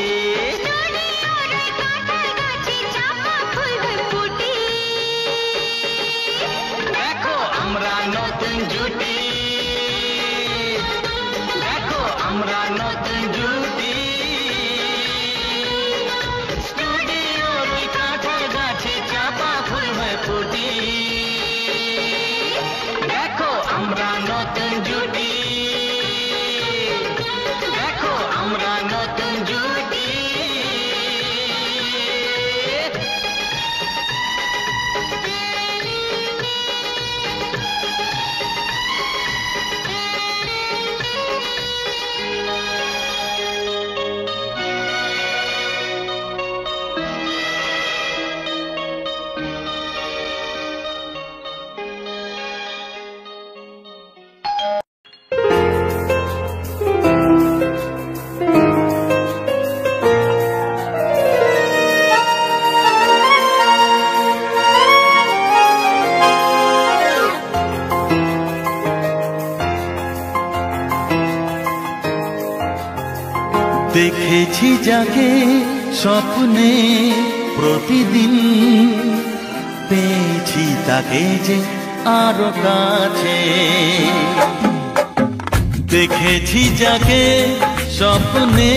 দেখো আমরা নতুন জুটি, দেখো আমরা নতুন জুটি। স্টুডিওর কাঁঠাল গাছে চাপা ফুল হয়ে ফুটি। দেখো আমরা নতুন জুটি, দেখো আমরা নতুন জুটি। দেখেছি যাকে স্বপ্নে প্রতিদিন, পেয়েছি তাকে যে আরো কাছে। দেখেছি যাকে স্বপ্নে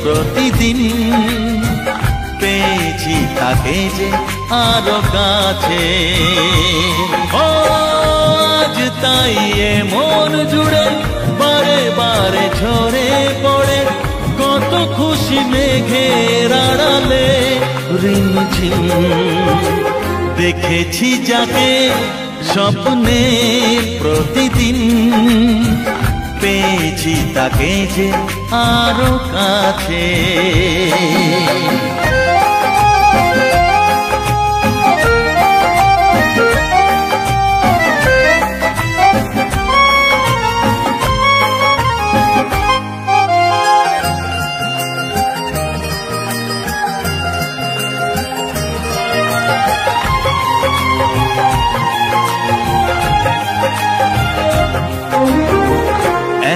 প্রতিদিন, পেয়েছি তাকে যে আরো কাছে। আজ তাই এ মন জুড়ে বারে বারে ঝরে পড়ে, কত খুশি মেঘের আড়ালে রিমঝিম। দেখেছি যাকে স্বপ্নে প্রতিদিন, পেয়েছি তাকে যে আরো কাছে।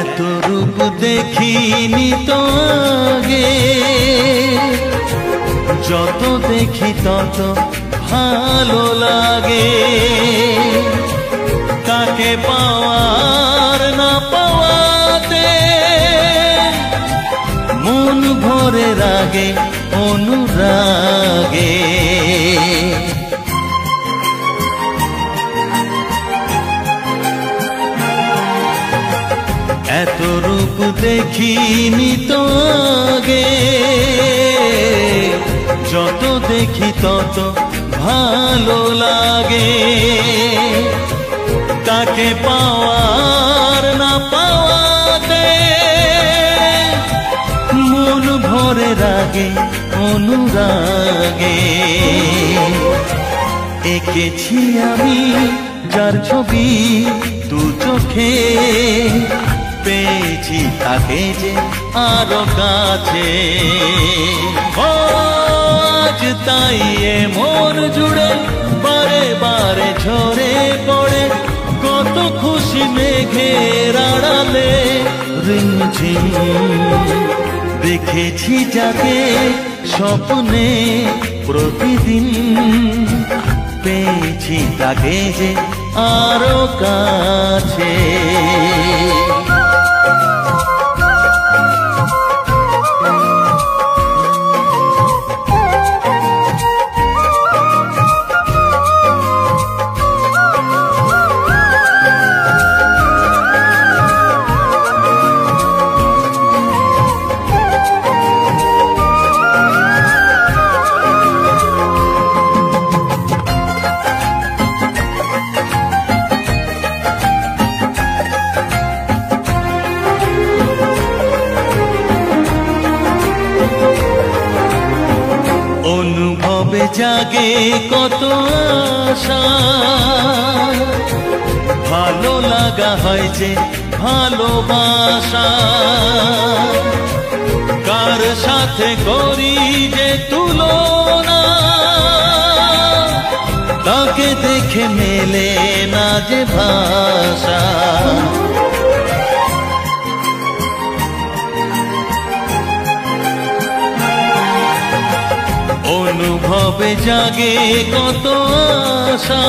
এত রূপ দেখিনি তো আগে, যত দেখি তত ভালো লাগে। কাকে পাওয়ার না পাওয়াতে মন ভরে রাগে অনুরাগে। এত রূপ দেখিনি তো আগে, যত দেখি তত ভালো লাগে। কাকে পাওয়ার না পাওয়াতে মন ভরে রাগে অনুরাগে। এঁকেছি আমি যার ছবি দু চোখে, পেয়েছি তাকে যে আরো কাছে। ও আজ তাই এ মন জুড়ে বারে বারে ঝরে পড়ে কত খুশি মেঘের আড়ালে রিমঝিম। দেখেছি যাকে স্বপ্নে প্রতিদিন, পেয়েছি তাকে যে আরো কাছে। অনুভবে জাগে কত আশা, ভালো লাগা হয় যে ভালোবাসা। কার সাথে করি যে তুলনা, তাকে দেখে মেলে না যে ভাষা। অনুভবে জাগে কত আশা,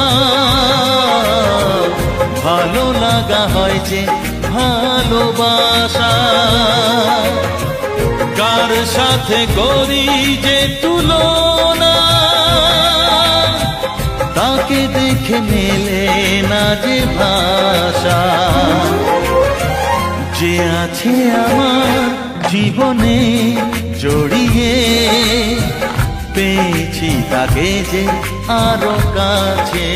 ভালো লাগা হয় যে ভালোবাসা। কার সাথে করি যে তুলনা, তাকে দেখে মেলে না যে ভাষা। যে আছে আমার জীবনে জড়িয়ে, পেয়েছি তাকে যে আরো কাছে।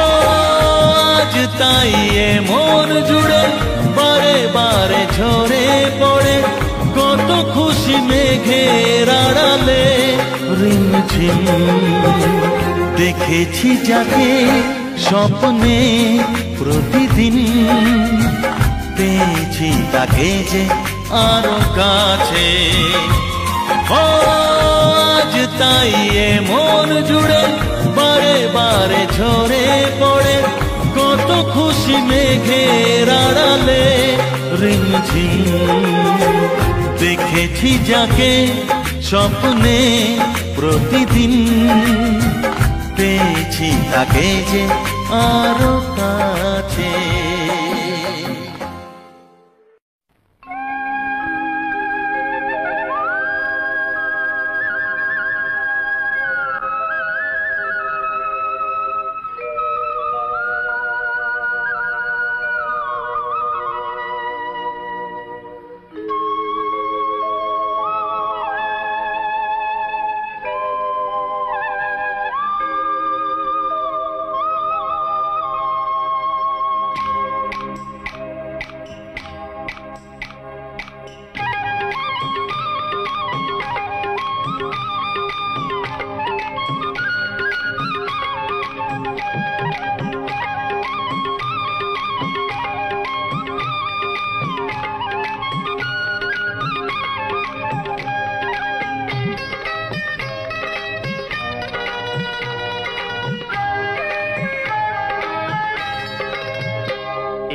আজ তাই এ মন জুড়ে বারে বারে ঝরে পড়ে কত খুশি মেঘের আড়ালে রিমঝিম। দেখেছি যাকে স্বপ্নে প্রতিদিন, পেয়েছি তাকে যে আরো কাছে। আজ তাই এ মন জুড়ে বারে বারে ঝরে পড়ে কত খুশি মেঘের আড়ালে রিমঝিম। দেখেছি যাকে স্বপ্নে প্রতিদিন, পেয়েছি তাকে যে আরো কাছে।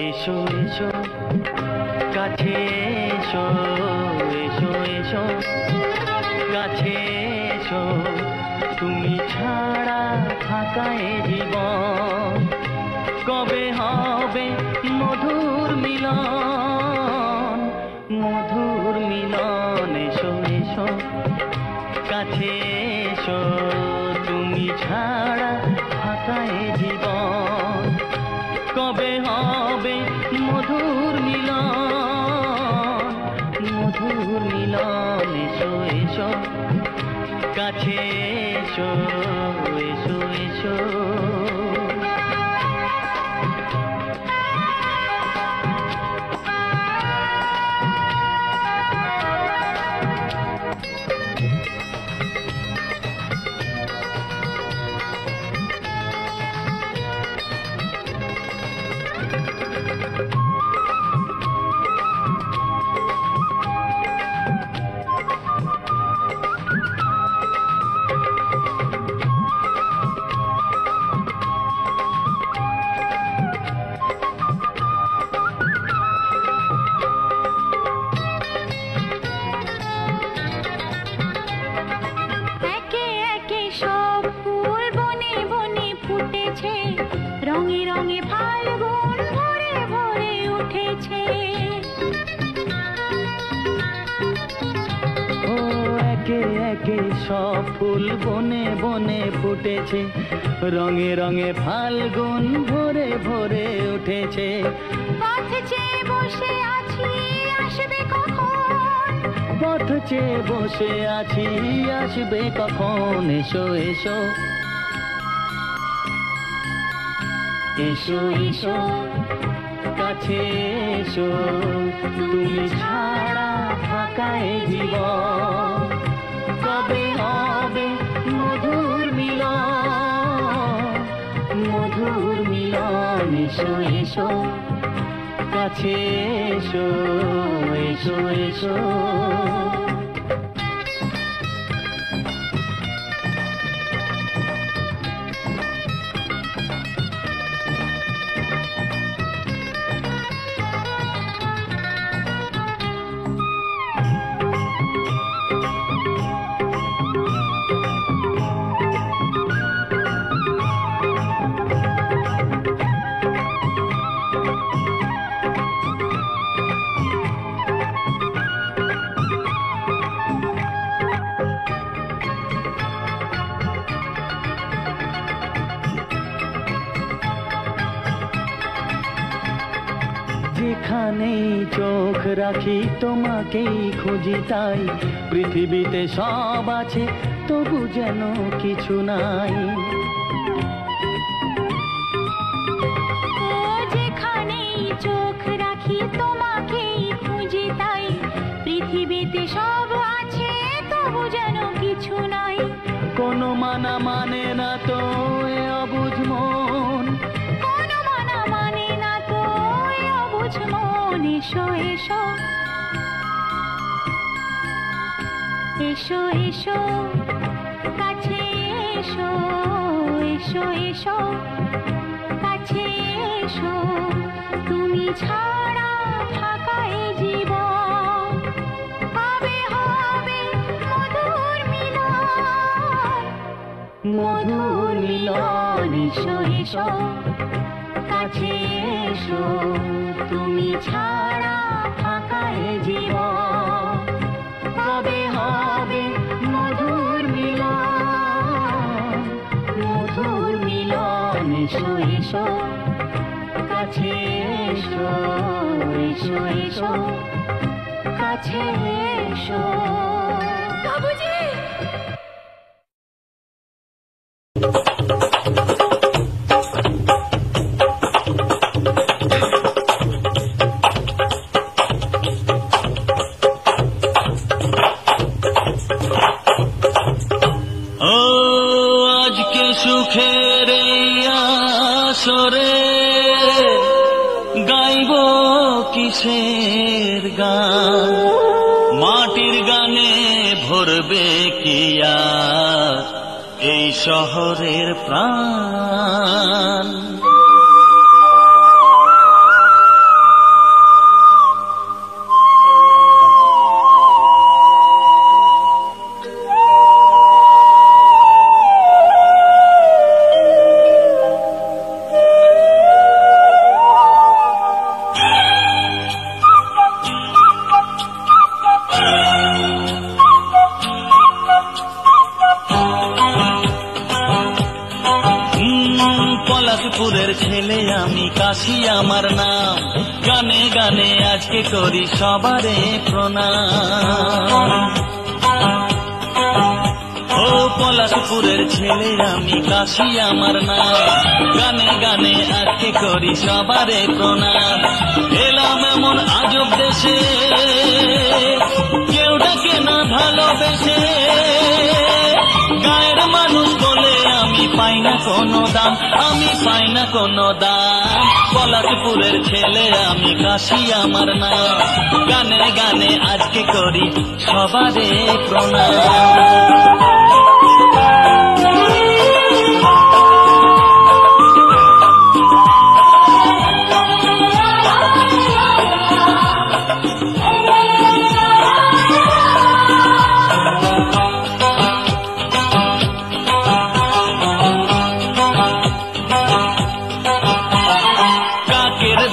এসো এসো কাছে এসো, এসো এসো কাছে এসো, তুমি ছাড়া ফাঁকা এ জীবন, কবে হবে মধুর মিলন, মধুর মিলন। এসো এসো কাছে এসো, তুমি ছাড়া ফাঁকা এ জীবন, কবে হবে মধুর মিলন, মধুর মিলন। এসো এসো কাছে এসো, এসো এসো। একে সব ফুল বনে বনে ফুটেছে, রঙে রঙে ফাল্গুন ভরে ভরে উঠেছে। পথ চেয়ে বসে আছি আসবে কখন, পথ চেয়ে বসে আছি আসবে কখন। এসো এসো এসো এসো কাছে এসো, তুমি ছাড়া ফাঁকা এ জীবন। কবে হবে মধুর মিলন, মধুর মিলন। এসো এসো কাছে এসো, এসো এসো। যেখানেই চোখ রাখি তোমাকেই খুঁজি তাই, পৃথিবীতে সব আছে তবু যেন কিছু নাই। যেখানেই চোখ রাখি তোমাকেই খুঁজি তাই, পৃথিবীতে সব আছে তবু যেন কিছু নাই। কোনো মানা মানে না তো এ অবুঝ মন, কোনো মানা মানে না তো এ অবুঝ মন। এসো এসো এসো এসো কাছে এসো, এসো এসো কাছে এসো, তুমি ছাড়া ফাঁকা এ জীবন। কবে হবে মধুর মিলন, মধুর মিলন। এসো এসো কাছে এসো, তুমি ছাড়া ফাঁকা এ জীবন। কবে হবে মধুর মিলন, মধুর মিলন। এসো এসো কাছে এসো, এসো এসো কাছে এসো। বাবুজি সুখের আসরে গাইব কিসের গান, মাটির গানে ভরবে কি আর এই শহরের প্রাণ। পলাশপুরের ছেলে আমি, কাশি আমার নাম, গানে গানে আজকে করি সবারে প্রণাম। ও পলাশপুরের ছেলে আমি, কাশি আমার নাম, গানে গানে আজকে করি সবারে প্রণাম। এলাম এমন আজব দেশে কেউ ডাকে না ভালোবেসে, গায়ের মানুষ বলে আমি পাই না কোনো দাম, আমি পাই না কোনো দাম। পলাশপুরের ছেলে আমি, কাশি আমার নাম, গানে গানে আজকে করি সবারে প্রণাম।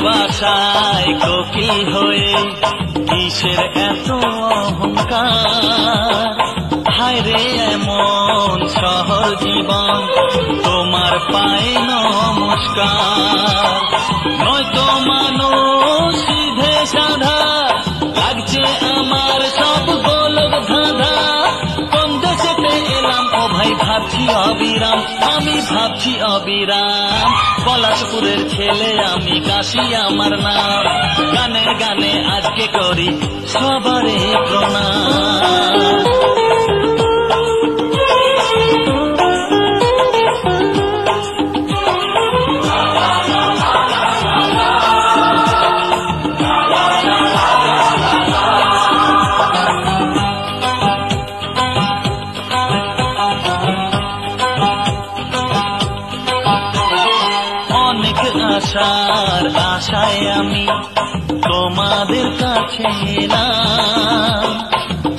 বাসায় কোকিল হয়ে কিসের এত অহংকার, হায় হায় রে এমন শহর জীবন, তোমার পায়ে নমস্কার। নয়তো মানুষ সিধে সাধা, লাগছে আমার সব গোলক ধাঁধা। কোন দেশেতে এলাম ও ভাই ভাবছি অবিরাম, আমি ভাবছি অবিরাম। পলাশপুরের ছেলে আমি, কাশি আমার নাম। গানে গানে আজকে করি সবারে প্রণাম। আশার আশায় আমি তোমাদের কাছে এলাম।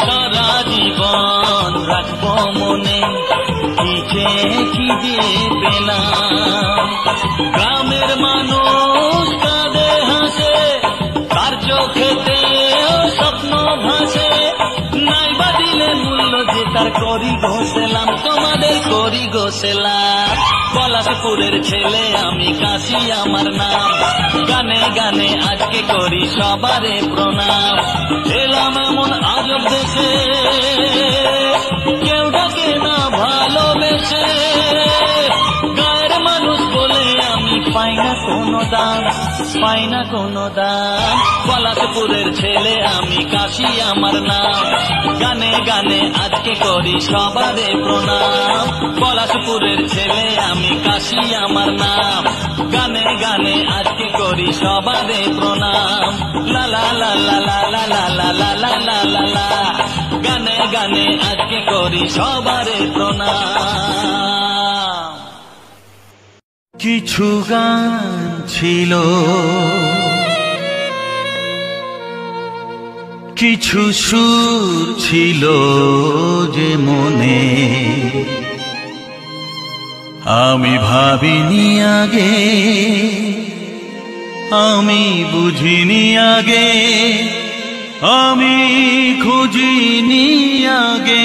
সারা জীবন রাখবো মনে কি যে কি দিয়ে পেলাম। গ্রামের মানুষ কাঁদে হাসে, তার চোখেতে স্বপ্ন ভাসে। নাইবা দিলে মূল্য যে তার করি ঘোষেলাম, তোমাদের করি ঘোষেলাম। পলাশপুরের ছেলে আমি, কাশি আমার নাম। গানে গানে আজকে করি সবারে প্রণাম। এলাম এমন আজব দেশে, কেউ ডাকে না ভালোবেসে। গায়ের মানুষ বলে আমি পাই না কোনো দাম, পাই না কোনো দাম। পলাশপুরের ছেলে আমি, কাশি আমার নাম। গানে গানে আজকে করি সবারে প্রণাম। পলাশপুরের ছেলে আমি, কাশি আমার নাম। গানে গানে আজকে করি সবারে প্রণাম। লা লা লা লা লা লা লা লা লা লা লা লা লা। গানে গানে আজকে করি সবারে প্রণাম। কিছু গান ছিল, কিছু সুর ছিল যে মনে, আমি ভাবিনি আগে, আমি বুঝিনি আগে, আমি খুঁজিনি আগে।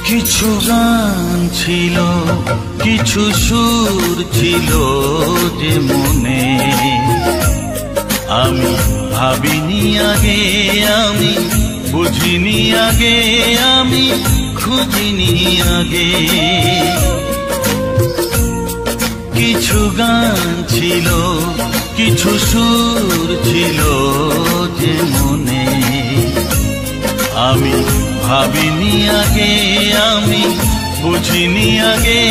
কিছু গান ছিল, কিছু সুর ছিল যে মনে, আমি ভাবিনি আগে, আমি বুঝিনি আগে, আমি খুঁজিনি আগে। কিছু গান ছিল, কিছু সুর ছিল যে মনে, আমি ভাবিনি আগে, আমি বুঝিনি আগে,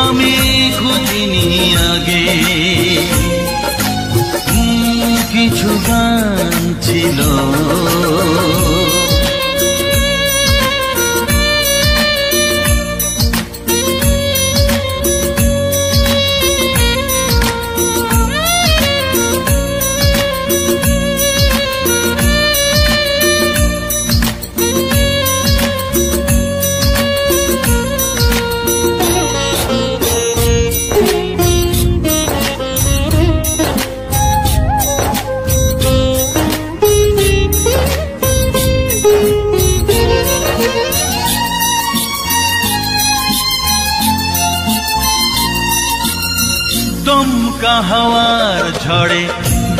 আমি খুঁজিনি আগে। কিছু গান ছিল, দমকা হাওয়ার ঝড়ে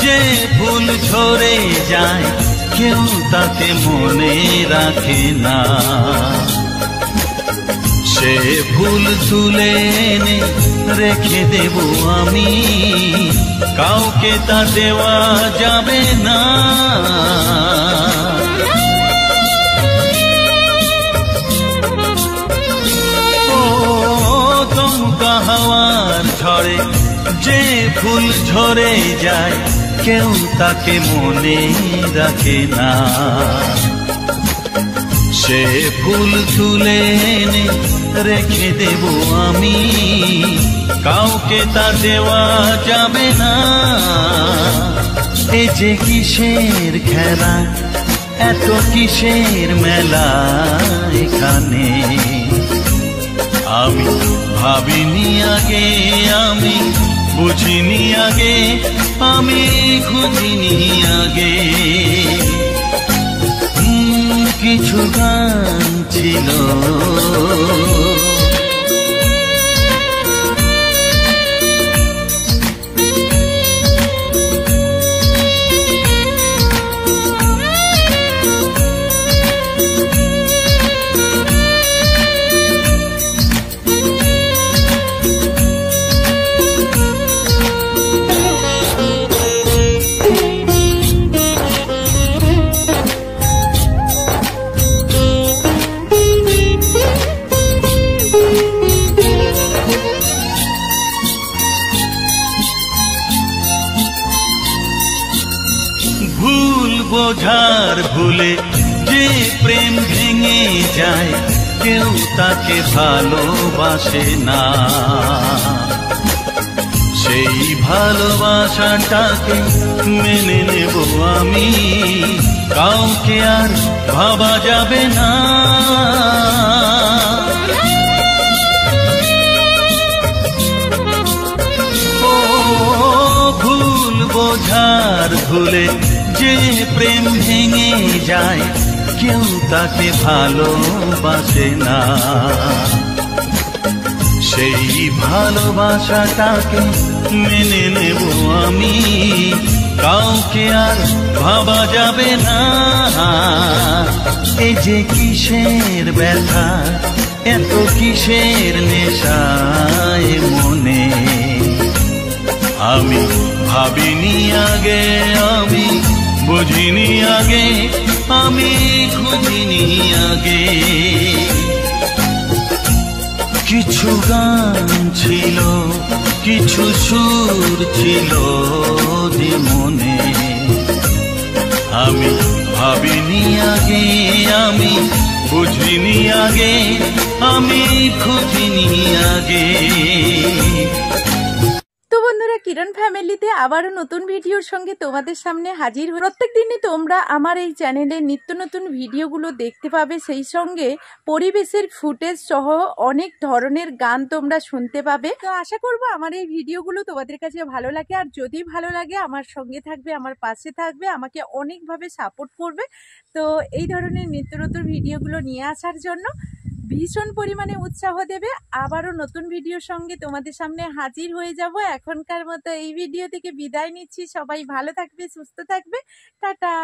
যে ফুল ঝরে যায়, কেউ তাকে মনে রাখে না। সে ফুল তুলে এনে রেখে দেব আমি, কাউকে তা দেওয়া যাবে না। ও দমকা হাওয়ার ঝড়ে যে ফুল ঝরে যায়, কেউ তাকে মনে রাখে না। সে ফুল তুলে এনে রেখে দেব আমি, কাউকে তা দেওয়া যাবে না। এ যে কিসের খেলা, এত কিসের মেলা এখানে, আমি ভাবিনি আগে আমি, বুঝিনি আগে আমি, খুঁজিনি আগে। কিছু গান ছিল ভুল বোঝার ভুলে যে প্রেম ভেঙে যায়, কেউ তাকে ভালোবাসে না। সেই ভালোবাসাটাকে মেনে নেব আমি, কাউকে আর ভাবা যাবে না। ও ভুল বোঝার ভুলে যে প্রেম ভেঙে যায়, কেউ তাকে ভালোবাসে না। সেই ভালোবাসাটাকে মেনে নেব আমি, কাউকে আর ভাবা যাবে না। এই যে কিসের ব্যথা, এত কিসের নেশায় মনে, আমি ভাবিনি আগে আমি, বুঝিনি আগে আমি, খুঁজিনি আগে। কিছু গান ছিল, কিছু সুর ছিল যে মনে, আমি ভাবিনি আগে আমি, বুঝিনি আগে আমি, খুঁজিনি আগে। তো বন্ধুরা, কিরণ ফ্যামিলিতে আবারও নতুন ভিডিওর সঙ্গে তোমাদের সামনে হাজির। প্রত্যেক দিনই তোমরা আমার এই চ্যানেলে নিত্য নতুন ভিডিওগুলো দেখতে পাবে, সেই সঙ্গে পরিবেশের ফুটেজ সহ অনেক ধরনের গান তোমরা শুনতে পাবে। তো আশা করব আমার এই ভিডিওগুলো তোমাদের কাছে ভালো লাগে, আর যদি ভালো লাগে আমার সঙ্গে থাকবে, আমার পাশে থাকবে, আমাকে অনেকভাবে সাপোর্ট করবে। তো এই ধরনের নিত্য নতুন ভিডিওগুলো নিয়ে আসার জন্য ভীষণ পরিমাণে উৎসাহ দেবে। আবারও নতুন ভিডিওর সঙ্গে তোমাদের সামনে হাজির হয়ে যাব। এখনকার মতো এই ভিডিও থেকে বিদায় নিচ্ছি। সবাই ভালো থাকবে, সুস্থ থাকবে, টাটা।